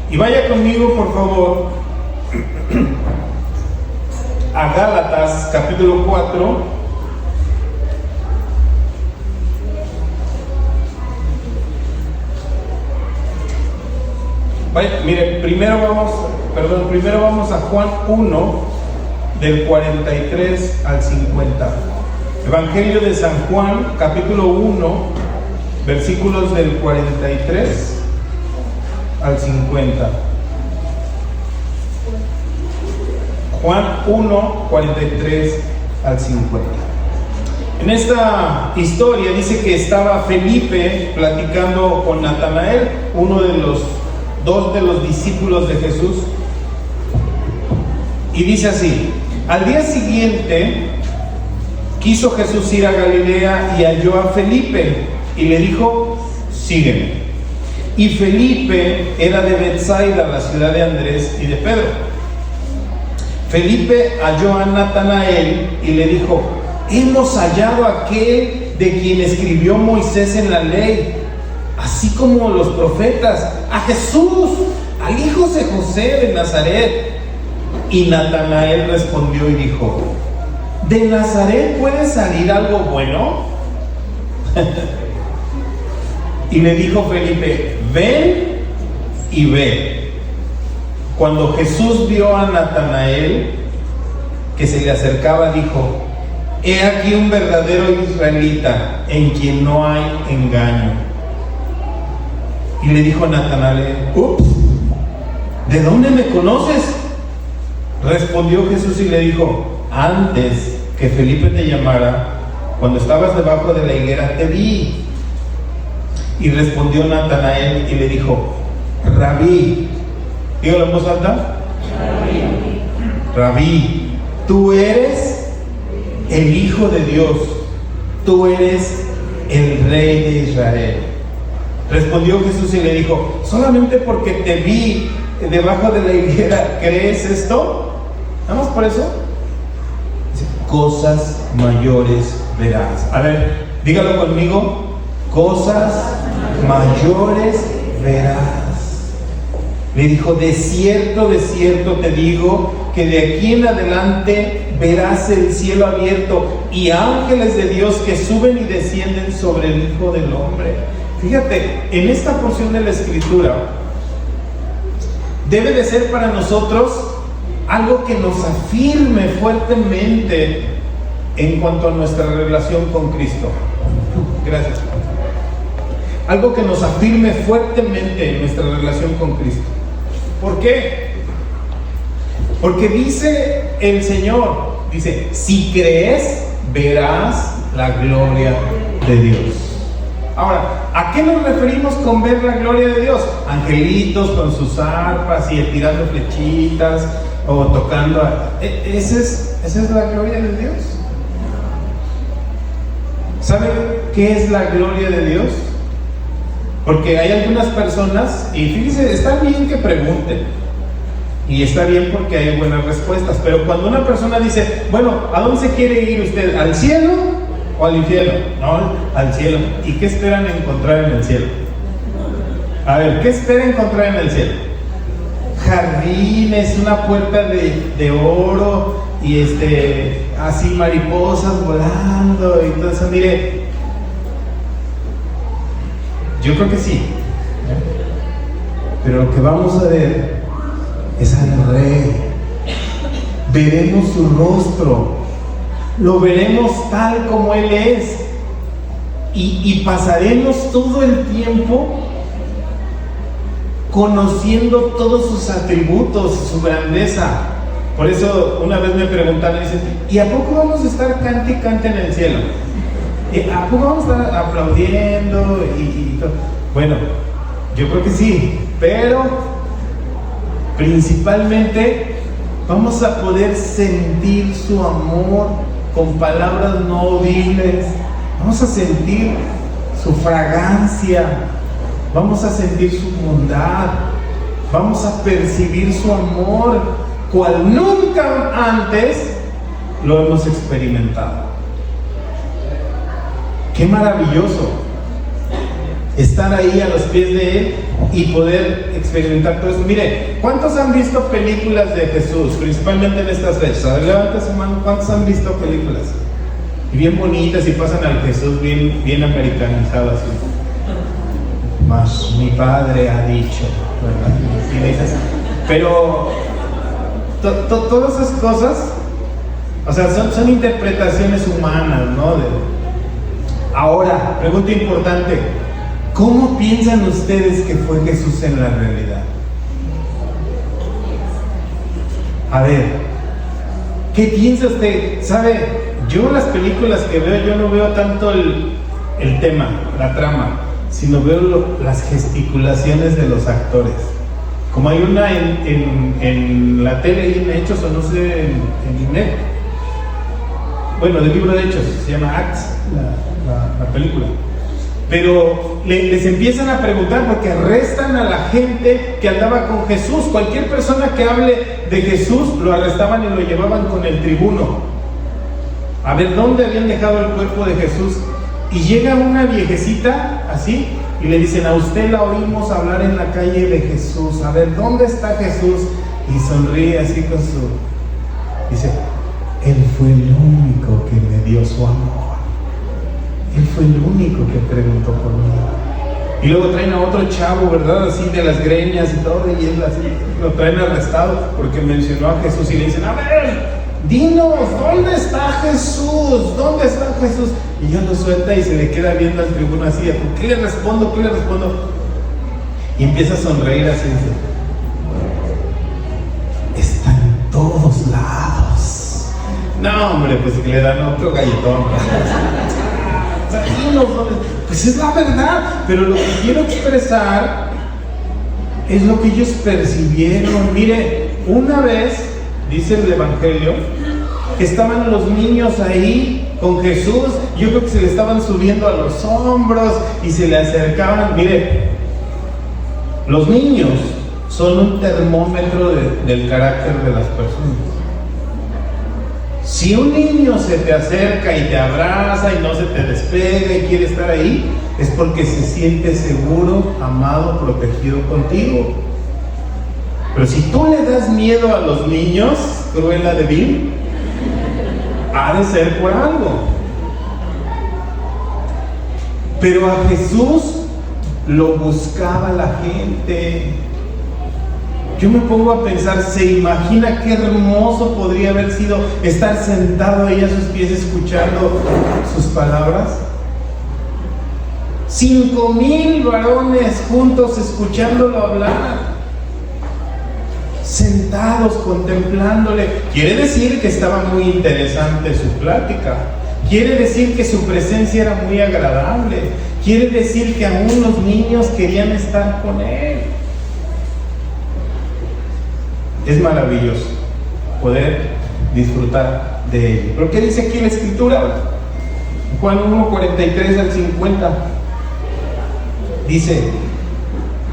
Y vaya conmigo por favor a Gálatas capítulo 4. Mire, primero vamos a Juan 1, del 43 al 50. Evangelio de San Juan, capítulo 1, versículos del 43 al 50. Juan 1, 43 al 50. En esta historia dice que estaba Felipe platicando con Natanael, uno de los dos de los discípulos de Jesús, y dice así: al día siguiente quiso Jesús ir a Galilea y halló a Felipe y le dijo: sígueme. Y Felipe era de Betsaida, la ciudad de Andrés y de Pedro. Felipe halló a Natanael y le dijo: hemos hallado a aquel de quien escribió Moisés en la ley, así como los profetas, a Jesús, al hijo de José de Nazaret. Y Natanael respondió y dijo: ¿de Nazaret puede salir algo bueno? Y le dijo Felipe: ven y ve. Cuando Jesús vio a Natanael que se le acercaba, dijo: he aquí un verdadero israelita en quien no hay engaño. Y le dijo a Natanael: ups, ¿de dónde me conoces? Respondió Jesús y le dijo: antes que Felipe te llamara, cuando estabas debajo de la higuera, te vi. Y respondió Natanael y le dijo: Rabí, dígalo en voz alta. Rabí, tú eres el Hijo de Dios, tú eres el Rey de Israel. Respondió Jesús y le dijo: solamente porque te vi debajo de la higuera, ¿crees esto? Nada más por eso. Cosas mayores verás. A ver, dígalo conmigo: cosas mayores verás. Le dijo: de cierto te digo que de aquí en adelante verás el cielo abierto y ángeles de Dios que suben y descienden sobre el Hijo del Hombre. Fíjate, en esta porción de la Escritura debe de ser para nosotros algo que nos afirme fuertemente en cuanto a nuestra relación con Cristo. Gracias. Algo que nos afirme fuertemente en nuestra relación con Cristo. ¿Por qué? Porque dice el Señor, dice: si crees, verás la gloria de Dios. Ahora, ¿a qué nos referimos con ver la gloria de Dios? Angelitos con sus arpas y tirando flechitas o tocando. ¿Esa es la gloria de Dios? ¿Saben qué es la gloria de Dios? Porque hay algunas personas, y fíjense, está bien que pregunten, y está bien porque hay buenas respuestas, pero cuando una persona dice, bueno, ¿a dónde se quiere ir usted? ¿Al cielo o al infierno? No, al cielo. ¿Y qué esperan encontrar en el cielo? A ver, ¿qué esperan encontrar en el cielo? Jardines, una puerta de oro y así mariposas volando y todo eso. Mire, yo creo que sí, pero lo que vamos a ver es al Rey. Veremos su rostro, lo veremos tal como Él es, y pasaremos todo el tiempo conociendo todos sus atributos, su grandeza. Por eso una vez me preguntaron, dicen, ¿y a poco vamos a estar cante y cante en el cielo? ¿A poco vamos a estar aplaudiendo y todo? Bueno, yo creo que sí, pero principalmente vamos a poder sentir su amor con palabras no audibles. Vamos a sentir su fragancia, vamos a sentir su bondad, vamos a percibir su amor, cual nunca antes lo hemos experimentado. Qué maravilloso estar ahí a los pies de Él y poder experimentar todo eso. Mire, ¿cuántos han visto películas de Jesús? Principalmente en estas fechas. A ver, levanta su mano. ¿Cuántos han visto películas? Y bien bonitas y pasan al Jesús bien americanizado así. Mas mi padre ha dicho, ¿verdad? Y dices, pero todas esas cosas, o sea, son interpretaciones humanas, ¿no? Ahora, pregunta importante, ¿cómo piensan ustedes que fue Jesús en la realidad? A ver, ¿qué piensa usted? ¿Sabe? Yo las películas que veo, yo no veo tanto el tema, la trama, sino veo las gesticulaciones de los actores. Como hay una en la tele, y en Hechos, o no sé, en net. Bueno, del libro de Hechos, se llama Acts, la película. Pero les empiezan a preguntar porque arrestan a la gente que andaba con Jesús. Cualquier persona que hable de Jesús lo arrestaban y lo llevaban con el tribuno a ver dónde habían dejado el cuerpo de Jesús. Y llega una viejecita así y le dicen, a usted la oímos hablar en la calle de Jesús, a ver dónde está Jesús. Y sonríe así con su... Dice, Él fue el único que me dio su amor. Él fue el único que preguntó por mí. Y luego traen a otro chavo, ¿verdad? Así de las greñas y todo, y él así lo traen arrestado porque mencionó a Jesús y le dicen, a ver, dinos, ¿dónde está Jesús? ¿Dónde está Jesús? Y ya lo suelta y se le queda viendo al tribuno así, ¿qué le respondo? ¿Qué le respondo? Y empieza a sonreír así, dice, está en todos lados. No, hombre, pues que le dan otro galletón. Pues es la verdad, pero lo que quiero expresar es lo que ellos percibieron. Mire, una vez, dice el Evangelio, que estaban los niños ahí con Jesús. Yo creo que se le estaban subiendo a los hombros y se le acercaban. Mire, los niños son un termómetro del carácter de las personas. Si un niño se te acerca y te abraza y no se te despega y quiere estar ahí, es porque se siente seguro, amado, protegido contigo. Pero si tú le das miedo a los niños, Cruella de Vil, ha de ser por algo. Pero a Jesús lo buscaba la gente. Yo me pongo a pensar, ¿se imagina qué hermoso podría haber sido estar sentado ahí a sus pies escuchando sus palabras? 5,000 varones juntos escuchándolo hablar, sentados contemplándole. Quiere decir que estaba muy interesante su plática. Quiere decir que su presencia era muy agradable. quiere decir que aún los niños querían estar con Él. Es maravilloso poder disfrutar de Él. ¿Pero qué dice aquí la Escritura? Juan 1:43 al 50. Dice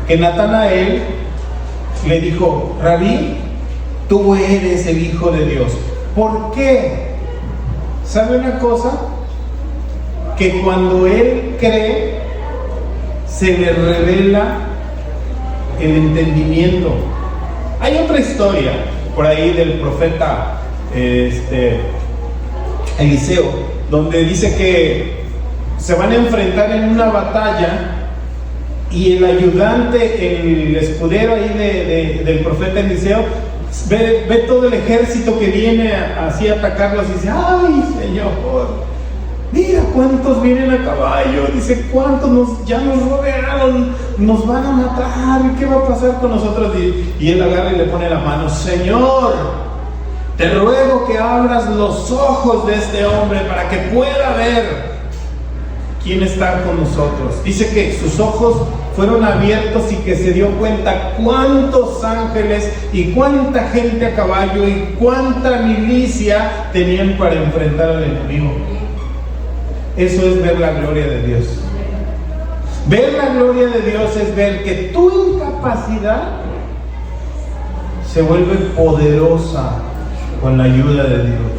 que Natanael le dijo: Rabí, tú eres el Hijo de Dios. ¿Por qué? ¿Sabe una cosa? Que cuando él cree, se le revela el entendimiento. Hay otra historia por ahí del profeta Eliseo, donde dice que se van a enfrentar en una batalla y el ayudante, el escudero ahí del profeta Eliseo, ve todo el ejército que viene así a atacarlos y dice: ¡ay, Señor! Mira cuántos vienen a caballo. Dice: ¿cuántos ya nos rodearon? Nos van a matar. ¿Qué va a pasar con nosotros? Y él agarra y le pone la mano: Señor, te ruego que abras los ojos de este hombre para que pueda ver quién está con nosotros. Dice que sus ojos fueron abiertos y que se dio cuenta cuántos ángeles y cuánta gente a caballo y cuánta milicia tenían para enfrentar al enemigo. Eso es ver la gloria de Dios. Ver la gloria de Dios es ver que tu incapacidad se vuelve poderosa con la ayuda de Dios.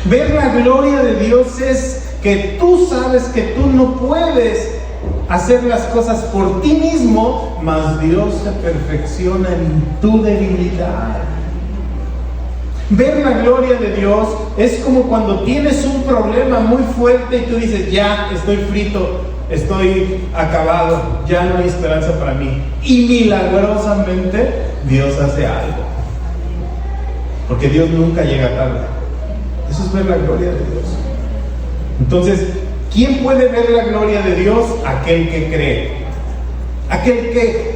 Ver la gloria de Dios es que tú sabes que tú no puedes hacer las cosas por ti mismo, mas Dios se perfecciona en tu debilidad. Ver la gloria de Dios es como cuando tienes un problema muy fuerte y tú dices: ya estoy frito, estoy acabado, ya no hay esperanza para mí. Y milagrosamente Dios hace algo, porque Dios nunca llega tarde. Eso es ver la gloria de Dios. Entonces, ¿quién puede ver la gloria de Dios? Aquel que cree, aquel que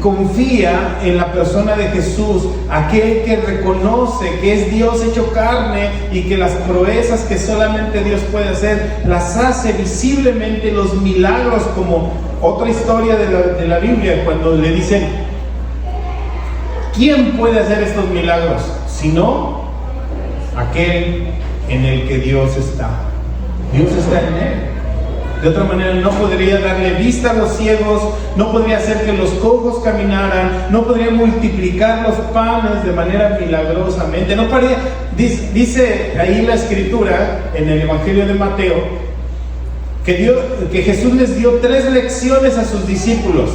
confía en la persona de Jesús, aquel que reconoce que es Dios hecho carne y que las proezas que solamente Dios puede hacer las hace visiblemente. Los milagros, como otra historia de la Biblia, cuando le dicen: ¿quién puede hacer estos milagros? Sino aquel en el que Dios está. Dios está en él. De otra manera no podría darle vista a los ciegos, no podría hacer que los cojos caminaran, no podría multiplicar los panes de manera milagrosamente. No podría, dice ahí la Escritura en el Evangelio de Mateo que Jesús les dio 3 lecciones a sus discípulos.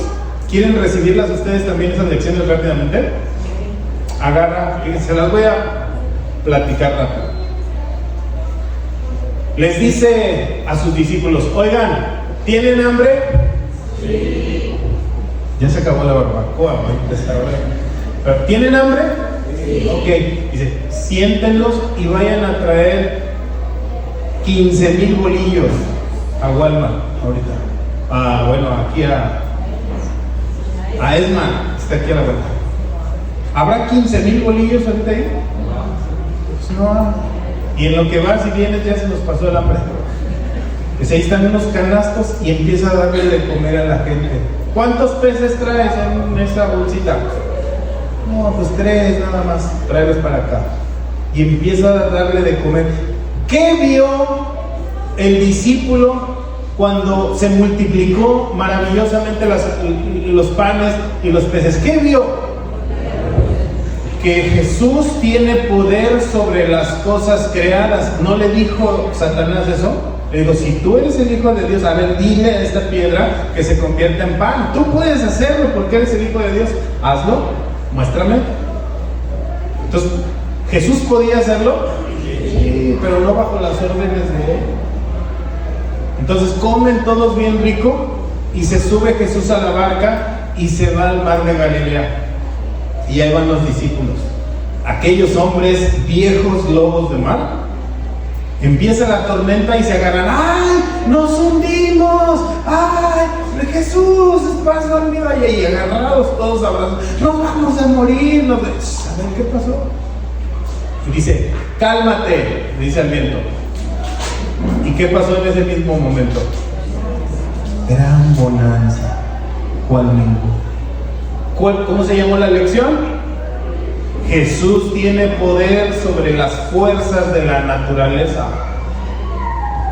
¿Quieren recibirlas ustedes también, esas lecciones, rápidamente? Agarra, se las voy a platicar rápido. Les dice a sus discípulos: oigan, ¿tienen hambre? Sí. Ya se acabó la barbacoa, ¿no? ¿Tienen hambre? Sí. Ok, dice: siéntenlos y vayan a traer 15,000 bolillos a Walmart ahorita. Bueno, aquí a Esman, está aquí a la vuelta. ¿Habrá 15,000 bolillos ahorita ahí? Pues no. Y en lo que vas y vienes ya se nos pasó el hambre. Pues ahí están unos canastos y empieza a darle de comer a la gente. ¿Cuántos peces traes en esa bolsita? No, pues 3 nada más. Tráelos para acá. Y empieza a darle de comer. ¿Qué vio el discípulo cuando se multiplicó maravillosamente los panes y los peces? ¿Qué vio? Que Jesús tiene poder sobre las cosas creadas. ¿No le dijo Satanás eso? Le dijo: si tú eres el Hijo de Dios, a ver, dile a esta piedra que se convierta en pan. Tú puedes hacerlo porque eres el Hijo de Dios. Hazlo, muéstrame. Entonces, ¿Jesús podía hacerlo? Sí, pero no bajo las órdenes de él. Entonces comen todos bien rico y se sube Jesús a la barca y se va al mar de Galilea. Y ahí van los discípulos, aquellos hombres viejos lobos de mar. Empieza la tormenta y se agarran: ¡ay, nos hundimos! ¡Ay, Jesús, estás dormido! Y agarrados todos abrazados: ¡nos vamos a morir! A ver, ¿qué pasó? Y dice: cálmate, dice al viento. ¿Y qué pasó en ese mismo momento? gran bonanza, cual ningún. ¿Cómo se llamó la lección? Jesús tiene poder sobre las fuerzas de la naturaleza.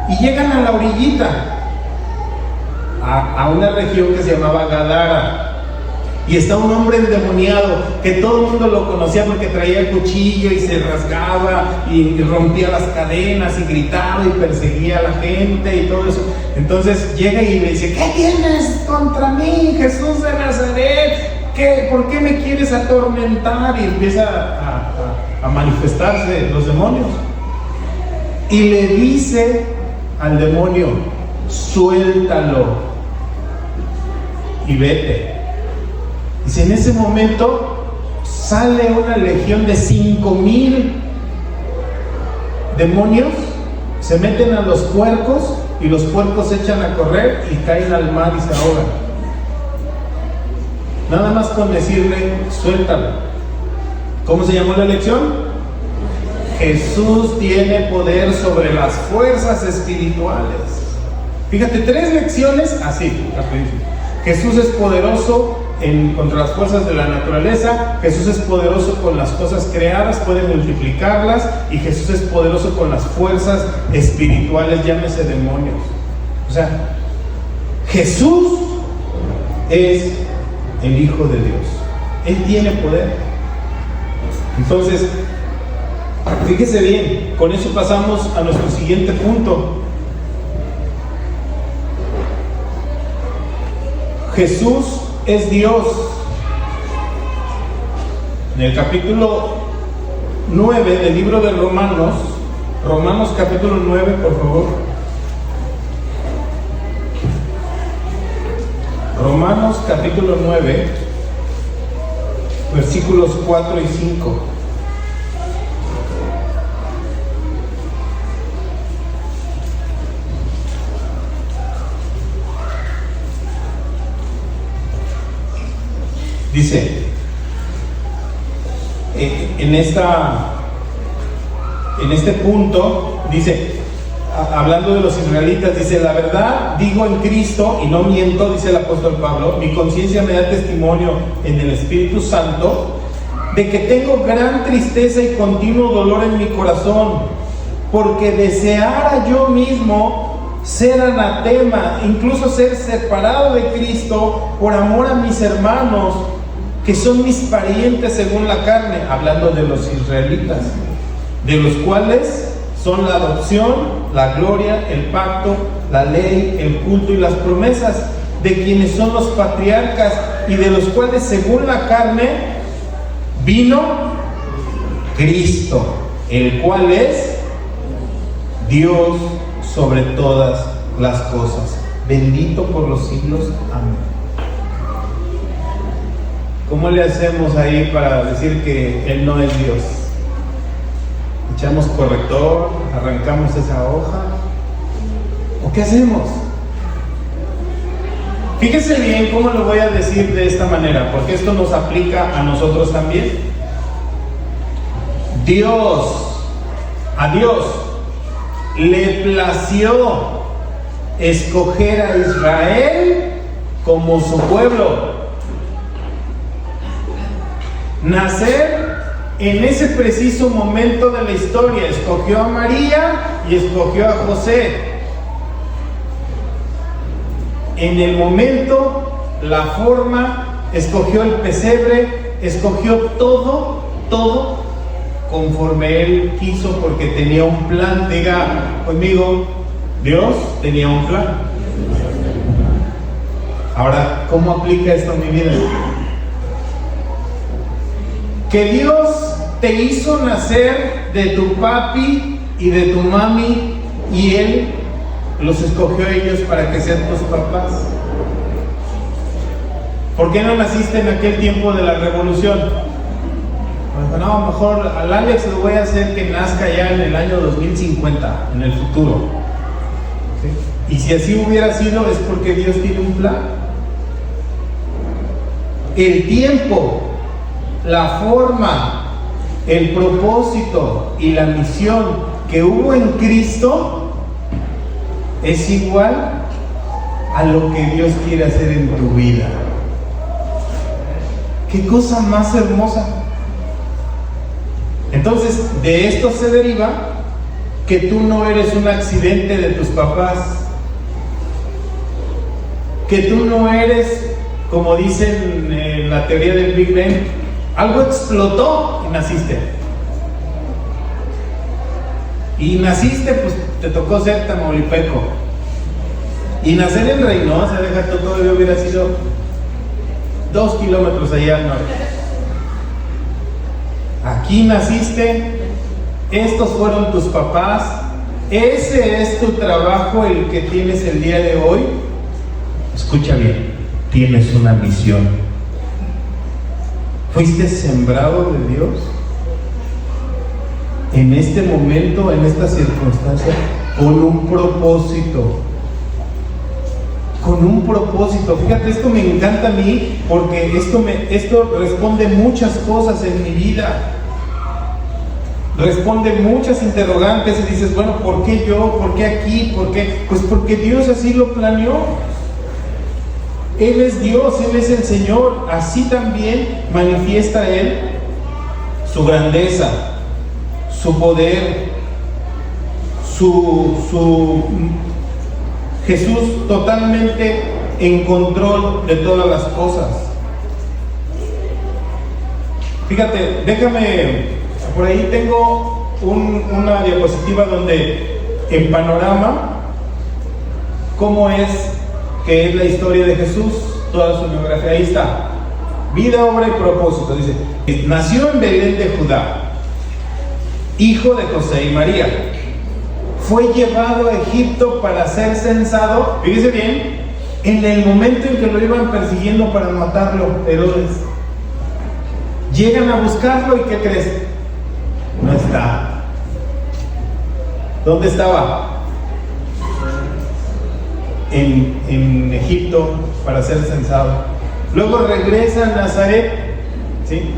Y llegan a la orillita, a una región que se llamaba Gadara. Y está un hombre endemoniado que todo el mundo lo conocía porque traía el cuchillo y se rasgaba y rompía las cadenas y gritaba y perseguía a la gente y todo eso. Entonces llega y le dice: ¿qué tienes contra mí, Jesús de Nazaret? ¿Por qué me quieres atormentar? Y empieza a manifestarse los demonios. Y le dice al demonio: suéltalo y vete. Dice, en ese momento sale una legión de 5,000 demonios, se meten a los puercos y los puercos se echan a correr y caen al mar y se ahogan. Nada más con decirle: suéltalo. ¿Cómo se llamó la lección? Jesús tiene poder sobre las fuerzas espirituales. Fíjate, 3 lecciones así, rapidísimo. Jesús es poderoso contra las fuerzas de la naturaleza. Jesús es poderoso con las cosas creadas, puede multiplicarlas. Y Jesús es poderoso con las fuerzas espirituales, llámese demonios. O sea, Jesús es el Hijo de Dios. Él tiene poder. Entonces, fíjese bien, con eso pasamos a nuestro siguiente punto. Jesús es Dios. En el capítulo 9 del libro de Romanos capítulo 9, por favor. Romanos capítulo 9, versículos 4 y 5. Dice, en este punto, dice, hablando de los israelitas, dice: la verdad digo en Cristo y no miento, dice el apóstol Pablo, mi conciencia me da testimonio en el Espíritu Santo de que tengo gran tristeza y continuo dolor en mi corazón, porque deseara yo mismo ser anatema, incluso ser separado de Cristo por amor a mis hermanos, que son mis parientes según la carne, hablando de los israelitas, de los cuales son la adopción, la gloria, el pacto, la ley, el culto y las promesas, de quienes son los patriarcas, y de los cuales según la carne vino Cristo, el cual es Dios sobre todas las cosas, bendito por los siglos. Amén. ¿Cómo le hacemos ahí para decir que Él no es Dios? ¿Echamos corrector? ¿Arrancamos esa hoja? ¿O qué hacemos? Fíjese bien cómo lo voy a decir de esta manera, porque esto nos aplica a nosotros también. A Dios le plació escoger a Israel como su pueblo. Nacer en ese preciso momento de la historia. Escogió a María y escogió a José. En el momento, la forma, escogió el pesebre, escogió todo conforme Él quiso, porque tenía un plan. Diga conmigo: Dios tenía un plan. Ahora, ¿cómo aplica esto a mi vida? Que Dios te hizo nacer de tu papi y de tu mami, y Él los escogió a ellos para que sean tus papás. ¿Por qué no naciste en aquel tiempo de la revolución? Pues no, mejor al Alex lo voy a hacer que nazca ya en el año 2050, en el futuro. ¿Sí? Y si así hubiera sido, es porque Dios tiene un plan. El tiempo, la forma, el propósito y la misión que hubo en Cristo es igual a lo que Dios quiere hacer en tu vida. ¡Qué cosa más hermosa! Entonces, de esto se deriva que tú no eres un accidente de tus papás, que tú no eres, como dicen en la teoría del Big Bang, algo explotó y naciste. Y naciste, pues te tocó ser tamaulipeco. Y nacer en Reynosa, deja tú, todavía hubiera sido 2 kilómetros allá al norte. Aquí naciste, estos fueron tus papás, ese es tu trabajo, el que tienes el día de hoy. Escucha bien, tienes una misión. Fuiste sembrado de Dios en este momento, en esta circunstancia, con un propósito. Con un propósito. Fíjate, esto me encanta a mí porque esto responde muchas cosas en mi vida. Responde muchas interrogantes y dices, bueno, ¿por qué yo? ¿Por qué aquí? ¿Por qué? Pues porque Dios así lo planeó. Él es Dios, Él es el Señor. Así también manifiesta Él su grandeza, su poder, su Jesús totalmente en control de todas las cosas. Fíjate, déjame, por ahí tengo una diapositiva donde en panorama, cómo es que es la historia de Jesús, toda su biografía. Ahí está, vida, obra y propósito. Dice, nació en Belén de Judá, hijo de José y María. Fue llevado a Egipto para ser censado, fíjese bien, en el momento en que lo iban persiguiendo para matarlo, Herodes. Llegan a buscarlo y ¿qué crees? No está. ¿Dónde estaba? En Egipto para ser censado. Luego regresa a Nazaret, ¿sí?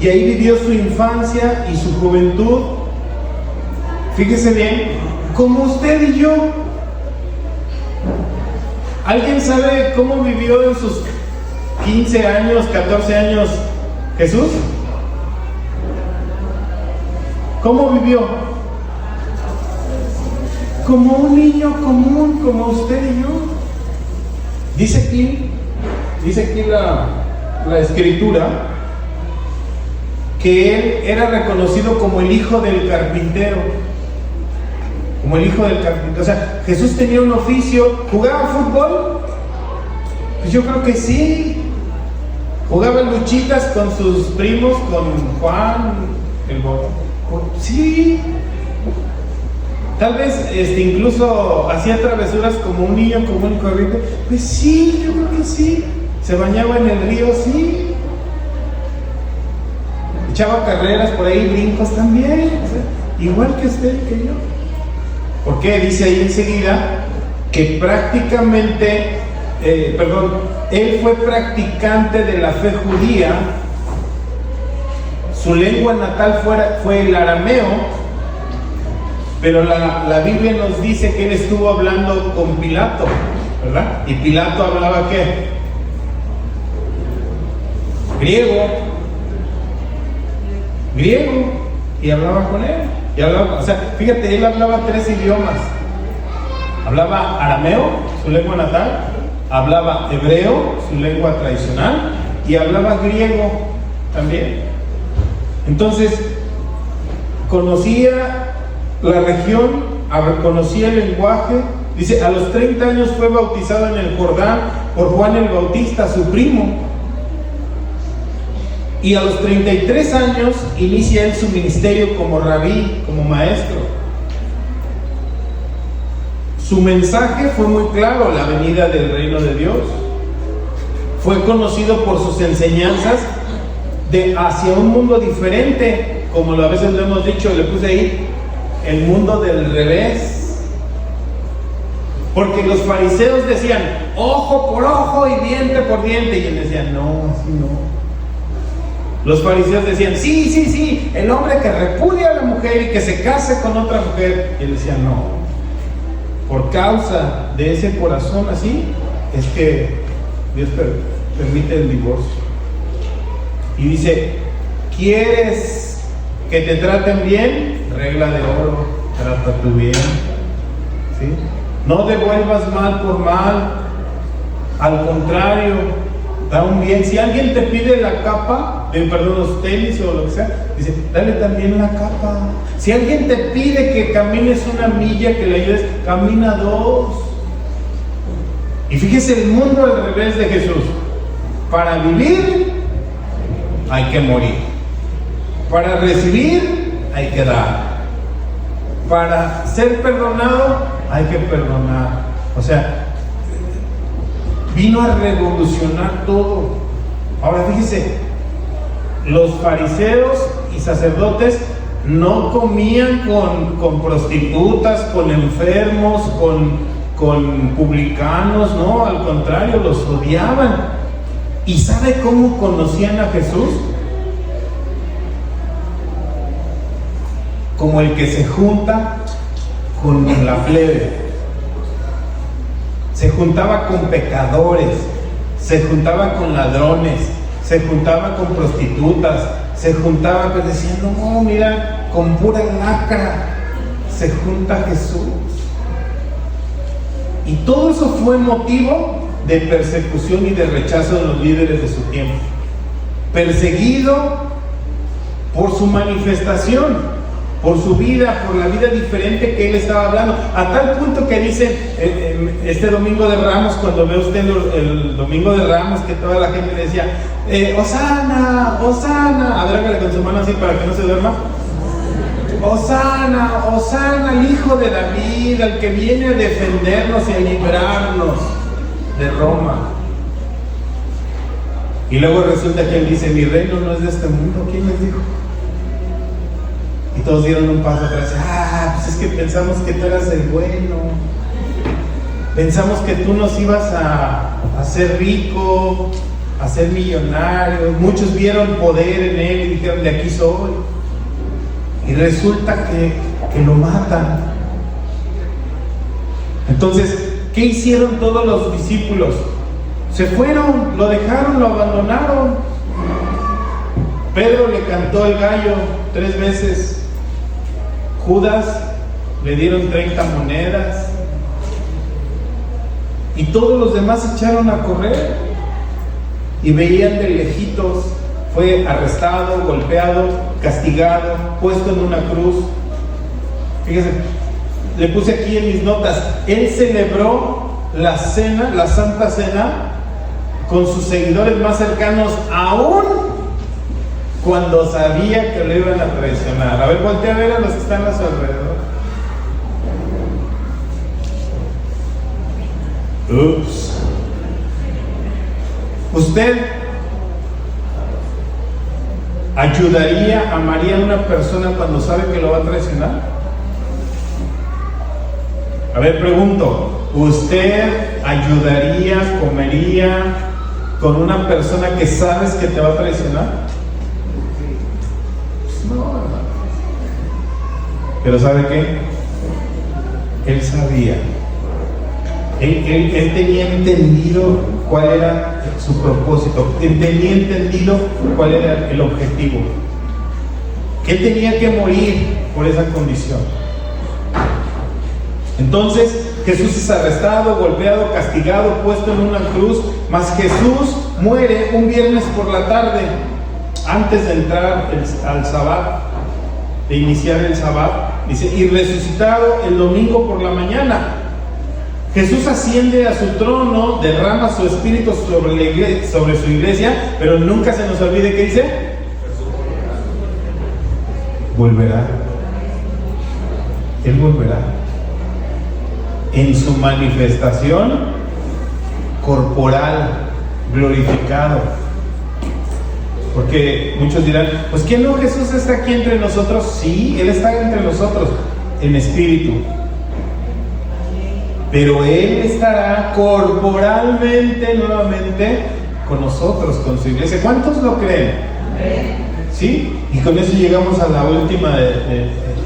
Y ahí vivió su infancia y su juventud. Fíjese bien, como usted y yo. ¿Alguien sabe cómo vivió en sus 15 años, 14 años Jesús? ¿Cómo vivió? Como un niño común, como usted y yo. Dice aquí la escritura que él era reconocido como el hijo del carpintero. Como el hijo del carpintero. O sea, Jesús tenía un oficio. ¿Jugaba fútbol? Pues yo creo que sí. Jugaba luchitas con sus primos, con Juan, sí. Tal vez incluso hacía travesuras como un niño común y corriente. Pues sí, yo creo que sí. Se bañaba en el río, sí. Echaba carreras por ahí, brincos también. O sea, igual que usted y que yo. ¿Por qué? Dice ahí enseguida que prácticamente, él fue practicante de la fe judía. Su lengua natal fue el arameo, pero la Biblia nos dice que él estuvo hablando con Pilato, ¿verdad? Y Pilato hablaba ¿qué? Griego, y hablaba con él. Y hablaba, o sea, fíjate, él hablaba 3 idiomas. Hablaba arameo, su lengua natal, hablaba hebreo, su lengua tradicional, y hablaba griego también. Entonces, conocía la región, conocía el lenguaje. Dice, a los 30 años fue bautizado en el Jordán por Juan el Bautista, su primo. Y a los 33 años inicia él su ministerio como rabí, como maestro. Su mensaje fue muy claro, la venida del reino de Dios. Fue conocido por sus enseñanzas hacia un mundo diferente, como a veces lo hemos dicho, le puse ahí, el mundo del revés. Porque los fariseos decían, ojo por ojo y diente por diente, y él decía, no, así no. Los fariseos decían, sí, el hombre que repudia a la mujer y que se case con otra mujer. Y él decía, no. por causa de ese corazón así, es que Dios permite el divorcio. Y dice, ¿quieres que te traten bien? Regla de oro, trata tú bien. ¿Sí? No devuelvas mal por mal, al contrario, da un bien. Si alguien te pide la capa, los tenis o lo que sea, dice, dale también la capa. Si alguien te pide que camines una milla, que le ayudes, camina 2. Y fíjese el mundo al revés de Jesús. Para vivir hay que morir. Para recibir hay que dar. Para ser perdonado hay que perdonar. O sea, vino a revolucionar todo. Ahora fíjese, los fariseos y sacerdotes no comían con prostitutas, con enfermos, con publicanos, no, al contrario, los odiaban. ¿Y sabe cómo conocían a Jesús? Como el que se junta con la plebe. Se juntaba con pecadores, se juntaba con ladrones, se juntaba con prostitutas, se juntaba pues diciendo, no, mira, con pura lacra se junta Jesús. Y todo eso fue motivo de persecución y de rechazo de los líderes de su tiempo. Perseguido por su manifestación, por su vida, por la vida diferente que él estaba hablando, a tal punto que dice este domingo de Ramos, cuando ve usted el domingo de Ramos, que toda la gente le decía, Hosana, Hosana, a ver, hágale con su mano así para que no se duerma. Hosana, Hosana, al Hijo de David, al que viene a defendernos y a librarnos de Roma. Y luego resulta que él dice, mi reino no es de este mundo. ¿Quién les dijo? Y todos dieron un paso atrás. Pues es que pensamos que tú eras el bueno. Pensamos que tú nos ibas a hacer rico, a ser millonario. Muchos vieron poder en él y dijeron, de aquí soy. Y resulta que lo matan. Entonces, ¿qué hicieron todos los discípulos? Se fueron, lo dejaron, lo abandonaron. Pedro le cantó el gallo 3 veces. Judas le dieron 30 monedas. Y todos los demás se echaron a correr. Y veían de lejitos. Fue arrestado, golpeado, castigado, puesto en una cruz. Fíjense, le puse aquí en mis notas, él celebró la cena, la Santa Cena, con sus seguidores más cercanos, aún cuando sabía que lo iban a traicionar. A ver, voltea a ver a los que están a su alrededor. Ups. ¿Usted ayudaría, amaría a una persona cuando sabe que lo va a traicionar? A ver, pregunto, ¿usted ayudaría, comería con una persona que sabes que te va a traicionar? Pues no, hermano. Pero ¿sabe qué? Él sabía. Él tenía entendido cuál era su propósito, tenía entendido cuál era el objetivo. Que él tenía que morir por esa condición. Entonces Jesús es arrestado, golpeado, castigado, puesto en una cruz, mas Jesús muere un viernes por la tarde, antes de entrar al Sabbat, de iniciar el Sabbat, dice, y resucitado el domingo por la mañana. Jesús asciende a su trono, derrama su espíritu sobre su iglesia, pero nunca se nos olvide que dice, volverá. Él volverá en su manifestación corporal, glorificado. Porque muchos dirán, pues ¿quién no? Jesús está aquí entre nosotros. Sí, Él está entre nosotros en espíritu, pero Él estará corporalmente nuevamente con nosotros, con su iglesia. ¿Cuántos lo creen? ¿Sí? Y con eso llegamos a la última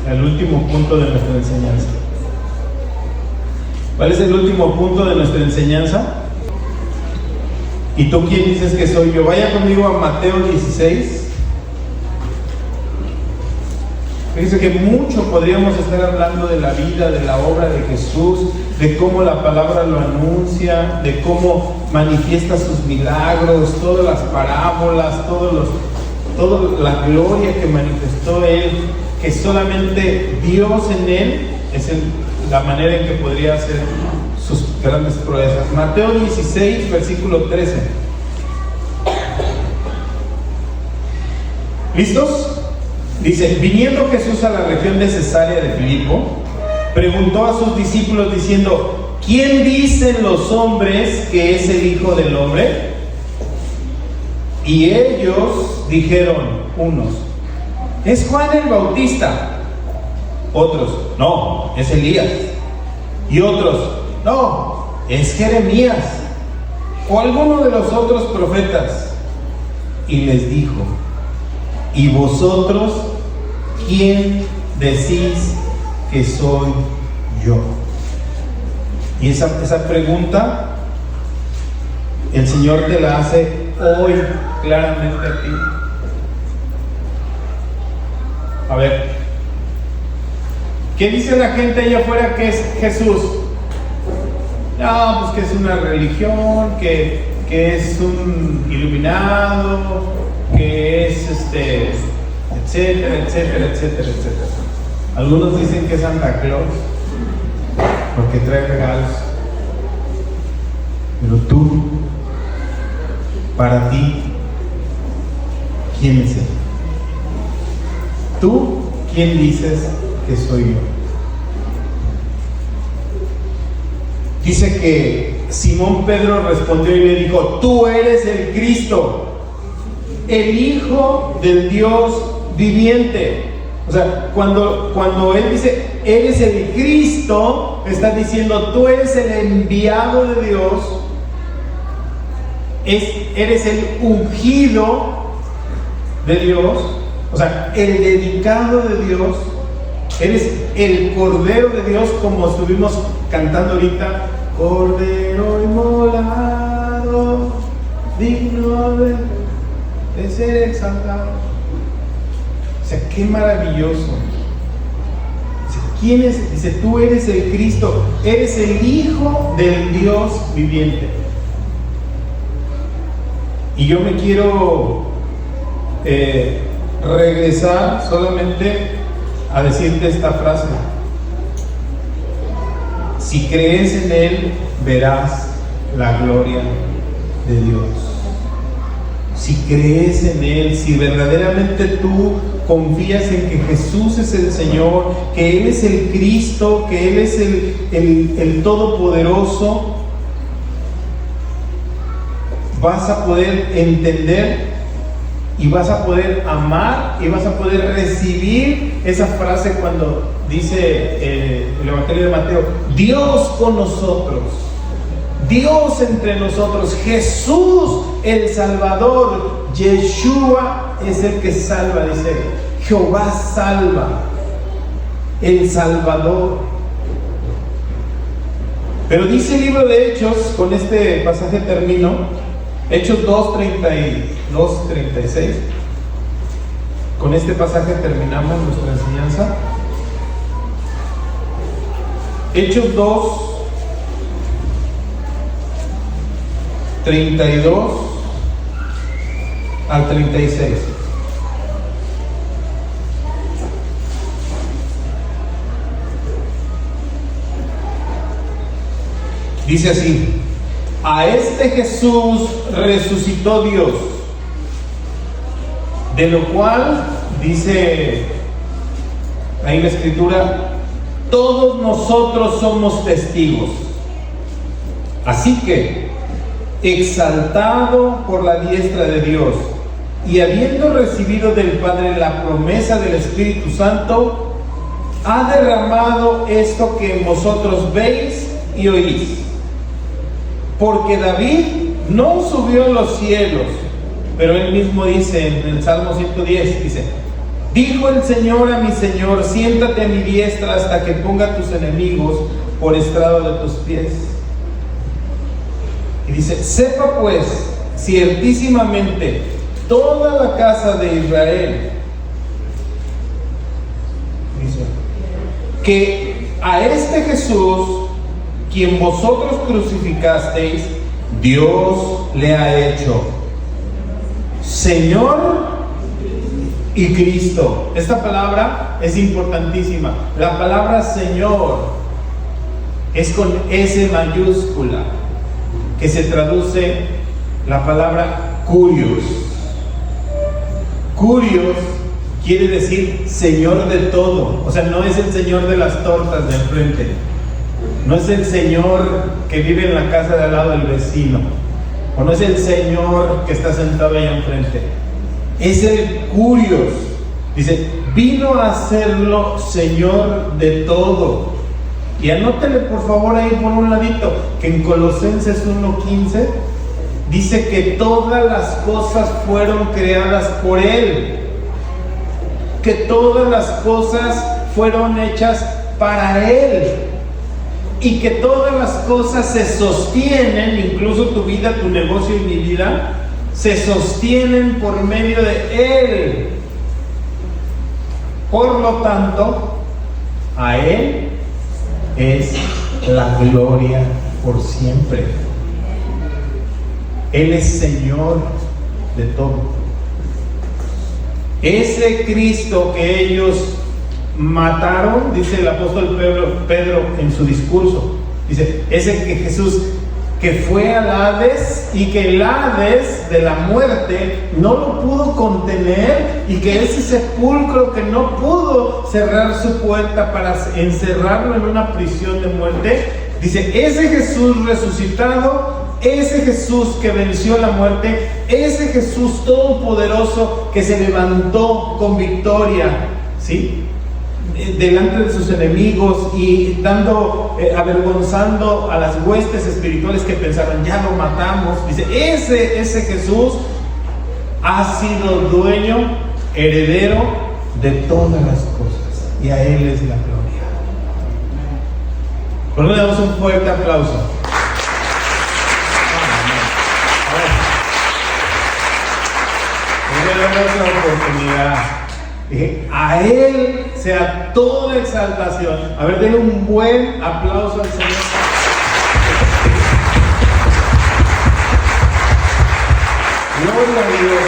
al último punto de nuestra enseñanza. ¿Cuál es el último punto de nuestra enseñanza? ¿Y tú quién dices que soy yo? Vaya conmigo a Mateo 16. Fíjense que mucho podríamos estar hablando de la vida, de la obra de Jesús, de cómo la palabra lo anuncia, de cómo manifiesta sus milagros, todas las parábolas, toda la gloria que manifestó Él, que solamente Dios en Él es la manera en que podría hacer sus grandes proezas. Mateo 16, versículo 13. ¿Listos? Dice: viniendo Jesús a la región de Cesarea de Filipo, preguntó a sus discípulos diciendo: ¿quién dicen los hombres que es el Hijo del Hombre? Y ellos dijeron, unos: es Juan el Bautista. Otros: no, es Elías. Y otros: no, es Jeremías o alguno de los otros profetas. Y les dijo: ¿y vosotros quién decís que soy yo? Y esa pregunta el Señor te la hace hoy claramente a ti. A ver, ¿qué dice la gente allá afuera que es Jesús? No, pues que es una religión, que es un iluminado, que es etcétera, etcétera, etcétera, etcétera. Algunos dicen que es Santa Claus porque trae regalos. Pero tú, para ti, ¿quién es Él? ¿Tú quién dices que soy yo? Dice que Simón Pedro respondió y le dijo: tú eres el Cristo, el Hijo del Dios viviente. O sea, cuando Él dice eres el Cristo, está diciendo tú eres el enviado de Dios, eres el ungido de Dios, o sea, el dedicado de Dios, eres el Cordero de Dios, como estuvimos cantando ahorita: Cordero inmolado, digno de ser exaltado. O sea, qué maravilloso. Dice, ¿quién es? Dice, tú eres el Cristo, eres el Hijo del Dios viviente. Y yo me quiero regresar solamente a decirte esta frase: si crees en Él, verás la gloria de Dios. Si crees en Él, si verdaderamente tú confías en que Jesús es el Señor, que Él es el Cristo, que Él es el Todopoderoso, vas a poder entender y vas a poder amar y vas a poder recibir esa frase cuando dice el Evangelio de Mateo: Dios con nosotros, Dios entre nosotros, Jesús el Salvador. Yeshua es el que salva, dice Jehová salva, el Salvador. Pero dice el libro de Hechos, con este pasaje termino, Hechos 2:32, 36. Con este pasaje terminamos nuestra enseñanza. Hechos 2:32 al 36. Dice así: a este Jesús resucitó Dios, de lo cual, dice ahí la Escritura, todos nosotros somos testigos. Así que, exaltado por la diestra de Dios y habiendo recibido del Padre la promesa del Espíritu Santo, ha derramado esto que vosotros veis y oís. Porque David no subió a los cielos, pero él mismo dice en el Salmo 110, dice: Dijo el Señor a mi Señor: siéntate a mi diestra hasta que ponga a tus enemigos por estrado de tus pies. Y dice: sepa pues ciertísimamente toda la casa de Israel, dice, que a este Jesús, quien vosotros crucificasteis, Dios le ha hecho Señor y Cristo. Esta palabra es importantísima. La palabra Señor es con S mayúscula, que se traduce la palabra Curios. Curios quiere decir Señor de todo. O sea, no es el Señor de las tortas de enfrente, no es el Señor que vive en la casa de al lado del vecino, o no es el Señor que está sentado ahí enfrente. Es el Curios. Dice: vino a hacerlo Señor de todo. Y anótele por favor ahí por un ladito que en Colosenses 1:15 dice que todas las cosas fueron creadas por Él, que todas las cosas fueron hechas para Él, y que todas las cosas se sostienen, incluso tu vida, tu negocio y mi vida, se sostienen por medio de Él. Por lo tanto, a Él es la gloria por siempre. Él es Señor de todo. Ese Cristo que ellos mataron, dice el apóstol Pedro en su discurso, dice: ese que Jesús que fue al Hades, y que el Hades de la muerte no lo pudo contener, y que ese sepulcro que no pudo cerrar su puerta para encerrarlo en una prisión de muerte, dice: ese Jesús resucitado, ese Jesús que venció la muerte, ese Jesús todopoderoso que se levantó con victoria, ¿sí?, delante de sus enemigos, y avergonzando a las huestes espirituales que pensaban: ya lo matamos. Dice: ese Jesús ha sido dueño, heredero de todas las cosas, y a Él es la gloria. ¿Por qué le damos un fuerte aplauso? La oportunidad. Dije: a Él sea toda exaltación. A ver, denle un buen aplauso al Señor. Gloria a Dios.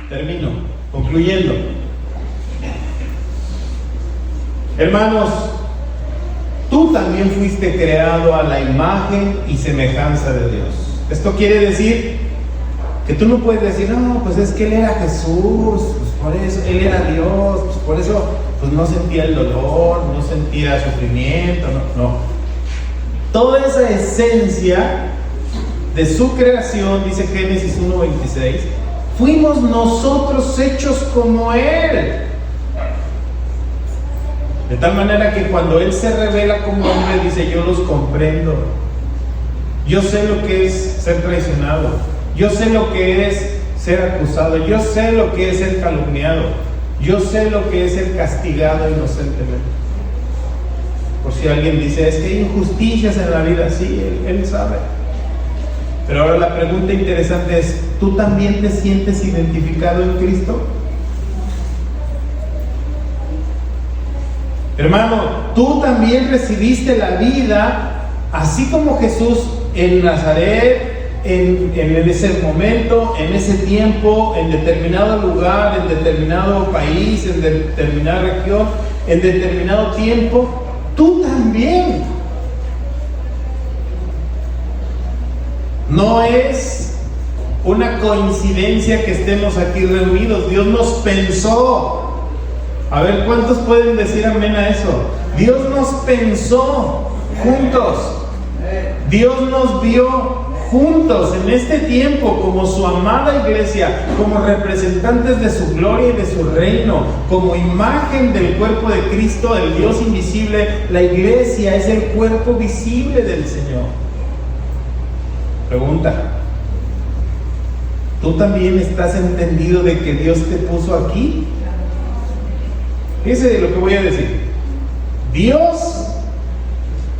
Termino, concluyendo. Hermanos, tú también fuiste creado a la imagen y semejanza de Dios. Esto quiere decir que tú no puedes decir: no, pues es que Él era Jesús, pues por eso, Él era Dios, pues por eso pues no sentía el dolor, no sentía sufrimiento. No. Toda esa esencia de su creación, dice Génesis 1:26, fuimos nosotros hechos como Él. De tal manera que cuando Él se revela como hombre, dice: yo los comprendo. Yo sé lo que es ser traicionado. Yo sé lo que es ser acusado. Yo sé lo que es ser calumniado. Yo sé lo que es ser castigado inocentemente. Por si alguien dice: es que hay injusticias en la vida. Sí, él sabe. Pero ahora la pregunta interesante es: ¿tú también te sientes identificado en Cristo? Hermano, tú también recibiste la vida así como Jesús en Nazaret, en ese momento, en ese tiempo, en determinado lugar, en determinado país, en determinada región, en determinado tiempo. Tú también. No es una coincidencia que estemos aquí reunidos. Dios nos pensó. A ver, ¿cuántos pueden decir amén a eso? Dios nos pensó juntos. Dios nos vio juntos en este tiempo como su amada iglesia, como representantes de su gloria y de su reino, como imagen del cuerpo de Cristo, el Dios invisible. La iglesia es el cuerpo visible del Señor. Pregunta: ¿Tú también estás entendido de que Dios te puso aquí? Fíjense lo que voy a decir. Dios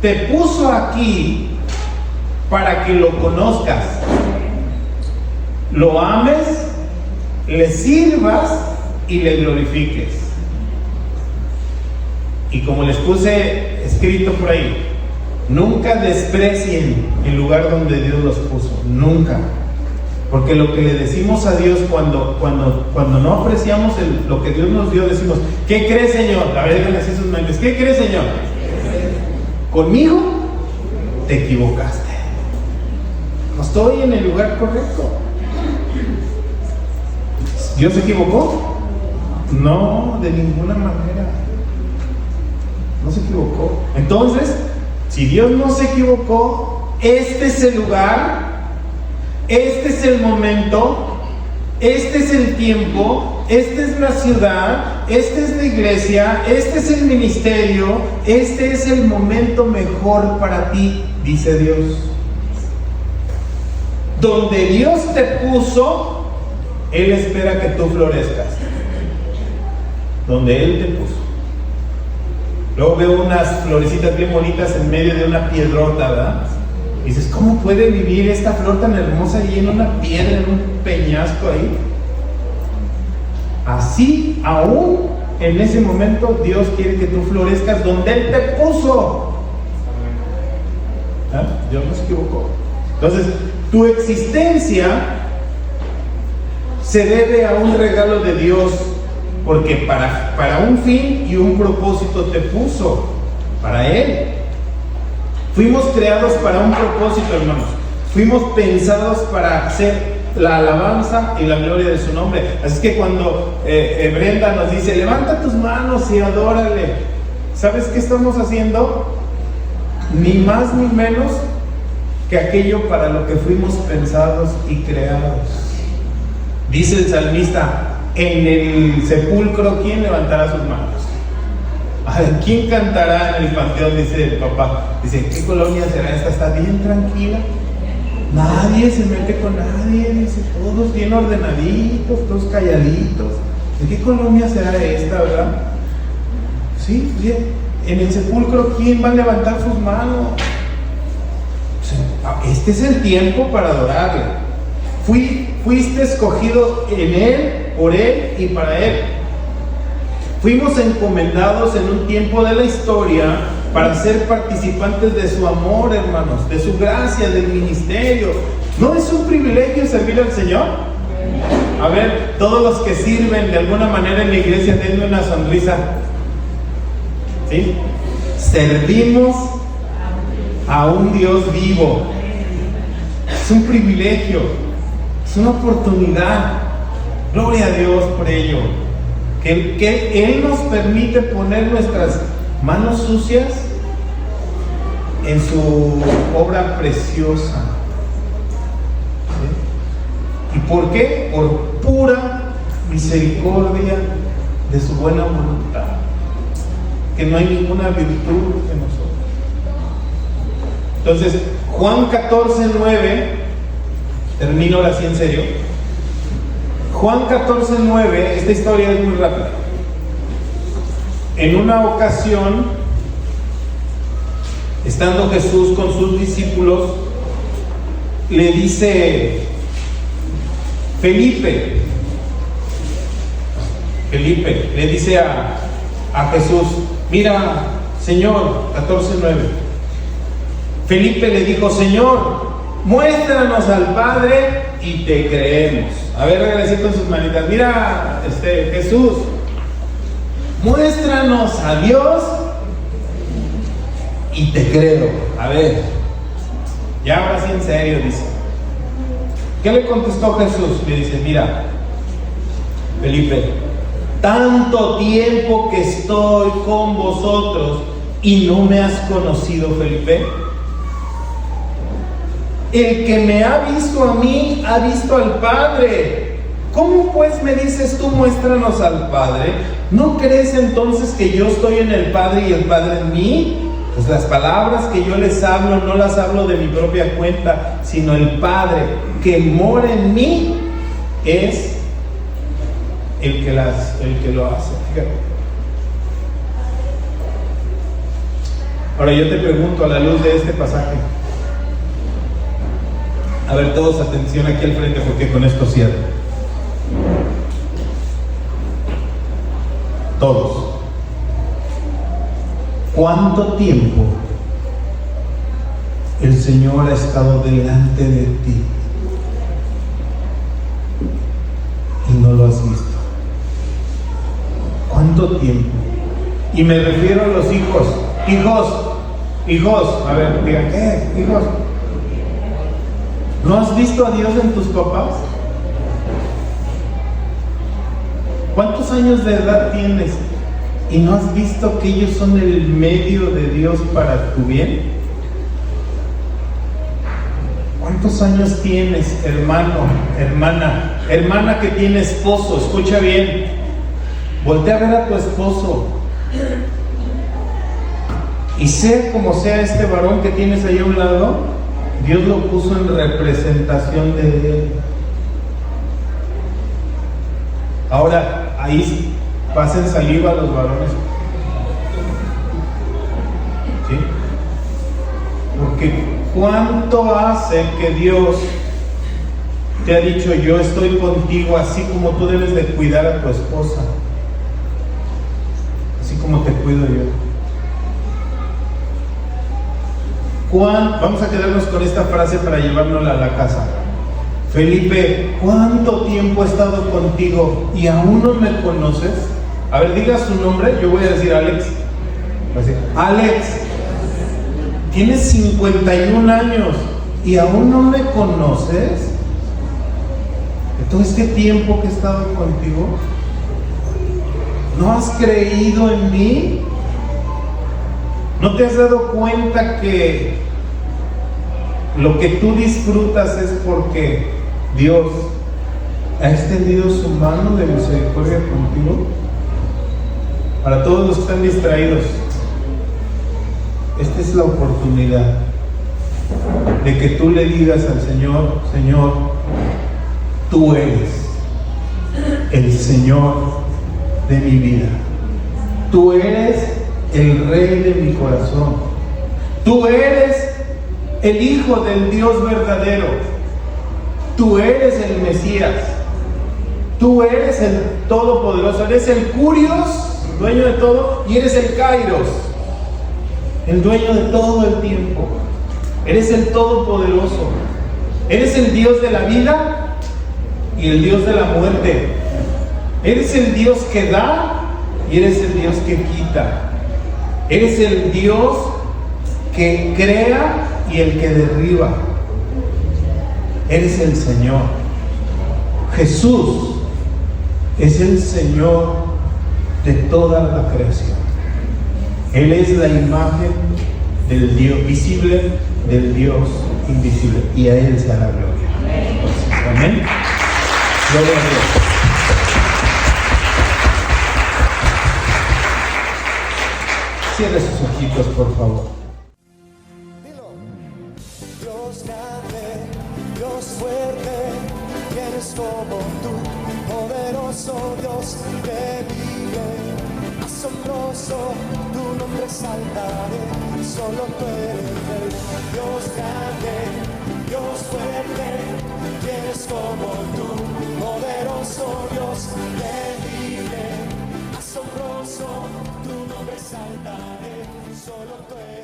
te puso aquí para que lo conozcas, lo ames, le sirvas y le glorifiques. Y como les puse escrito por ahí, nunca desprecien el lugar donde Dios los puso, nunca. Porque lo que le decimos a Dios cuando no apreciamos lo que Dios nos dio, decimos, ¿qué crees, Señor? A ver, díganle así sus mentes, ¿qué crees, Señor? Conmigo te equivocaste. No estoy en el lugar correcto. ¿Dios se equivocó? No, de ninguna manera. No se equivocó. Entonces, si Dios no se equivocó, este es el lugar, este es el momento, este es el tiempo, esta es la ciudad, esta es la iglesia, este es el ministerio, este es el momento mejor para ti, dice Dios. Donde Dios te puso, Él espera que tú florezcas. Donde Él te puso. Luego veo unas florecitas bien bonitas en medio de una piedrota, ¿verdad? Y dices, ¿cómo puede vivir esta flor tan hermosa ahí en una piedra, en un peñasco ahí? Así, aún en ese momento, Dios quiere que tú florezcas donde Él te puso. ¿Ah? Dios no se equivocó. Entonces, tu existencia se debe a un regalo de Dios, porque para un fin y un propósito te puso, para Él. Fuimos creados para un propósito, hermanos. Fuimos pensados para hacer la alabanza y la gloria de su nombre. Así que cuando Brenda nos dice, levanta tus manos y adórale, ¿sabes qué estamos haciendo? Ni más ni menos que aquello para lo que fuimos pensados y creados. Dice el salmista, en el sepulcro, ¿quién levantará sus manos? A ver, ¿quién cantará en el panteón? Dice el papá. Dice, ¿qué colonia será esta? Está bien tranquila. Nadie se mete con nadie. Dice, todos bien ordenaditos, todos calladitos. ¿De qué colonia será esta, verdad? Sí, bien. En el sepulcro, ¿quién va a levantar sus manos? Este es el tiempo para adorarle. Fuiste escogido en Él, por Él y para Él. Fuimos encomendados en un tiempo de la historia para ser participantes de su amor, hermanos, de su gracia, del ministerio. ¿No es un privilegio servir al Señor? A ver, todos los que sirven de alguna manera en la iglesia, denme una sonrisa. ¿Sí? Servimos a un Dios vivo. Es un privilegio, es una oportunidad. Gloria a Dios por ello. Que Él nos permite poner nuestras manos sucias en su obra preciosa. ¿Sí? ¿Y por qué? Por pura misericordia de su buena voluntad. Que no hay ninguna virtud en nosotros. Entonces, Juan 14:9, termino ahora sí en serio. Juan 14:9, esta historia es muy rápida. En una ocasión, estando Jesús con sus discípulos, le dice Felipe le dice a Jesús, mira, Señor, 14:9. Felipe le dijo, Señor, muéstranos al Padre y te creemos. A ver, regrese con sus manitas. Mira, Jesús, muéstranos a Dios y te creo. A ver, ya ahora sí en serio, dice. ¿Qué le contestó Jesús? Le dice, mira, Felipe, tanto tiempo que estoy con vosotros y no me has conocido, Felipe. El que me ha visto a mí, ha visto al Padre. ¿Cómo pues me dices tú, muéstranos al Padre? ¿No crees entonces que yo estoy en el Padre y el Padre en mí? Pues las palabras que yo les hablo, no las hablo de mi propia cuenta, sino el Padre que mora en mí, es el que lo hace. Fíjate. Ahora yo te pregunto, a la luz de este pasaje, a ver, todos atención aquí al frente, porque con esto cierro. Todos. ¿Cuánto tiempo el Señor ha estado delante de ti y no lo has visto? ¿Cuánto tiempo? Y me refiero a los hijos. Hijos, a ver, digan, ¿qué? Hijos, ¿no has visto a Dios en tus papás? ¿Cuántos años de edad tienes y no has visto que ellos son el medio de Dios para tu bien? ¿Cuántos años tienes, hermano, hermana que tiene esposo? Escucha bien, voltea a ver a tu esposo. Y sea como sea este varón que tienes ahí a un lado, Dios lo puso en representación de él. Ahora, ahí pasen saliva a los varones. ¿Sí? Porque ¿cuánto hace que Dios te ha dicho, yo estoy contigo, así como tú debes de cuidar a tu esposa, así como te cuido yo? Vamos a quedarnos con esta frase para llevárnosla a la casa. Felipe, ¿cuánto tiempo he estado contigo y aún no me conoces? A ver, diga su nombre. Yo voy a decir Alex. Voy a decir, Alex, tienes 51 años y aún no me conoces. De todo este tiempo que he estado contigo, ¿no has creído en mí? ¿No te has dado cuenta que lo que tú disfrutas es porque Dios ha extendido su mano de misericordia contigo? Para todos los que están distraídos, esta es la oportunidad de que tú le digas al Señor, Señor, tú eres el Señor de mi vida. Tú eres el Rey de mi corazón. Tú eres el Hijo del Dios verdadero. Tú eres el Mesías. Tú eres el Todopoderoso. Eres el Curios, dueño de todo, y eres el Kairos, el dueño de todo el tiempo. Eres el Todopoderoso. Eres el Dios de la vida y el Dios de la muerte. Eres el Dios que da y eres el Dios que quita. Eres el Dios que crea y el que derriba. Eres el Señor. Jesús es el Señor de toda la creación. Él es la imagen del Dios visible, del Dios invisible, y a Él sea la gloria. Amén. Gloria a Dios. Cierre sus ojitos, por favor. Dilo. Dios grande, Dios fuerte, ¿quién es como tú? Poderoso Dios temible, asombroso, tu nombre exaltaré, solo tú eres Rey. Dios grande, Dios fuerte, ¿quién es como tú? Poderoso Dios temible, asombroso, tu nombre exaltaré, solo tú eres.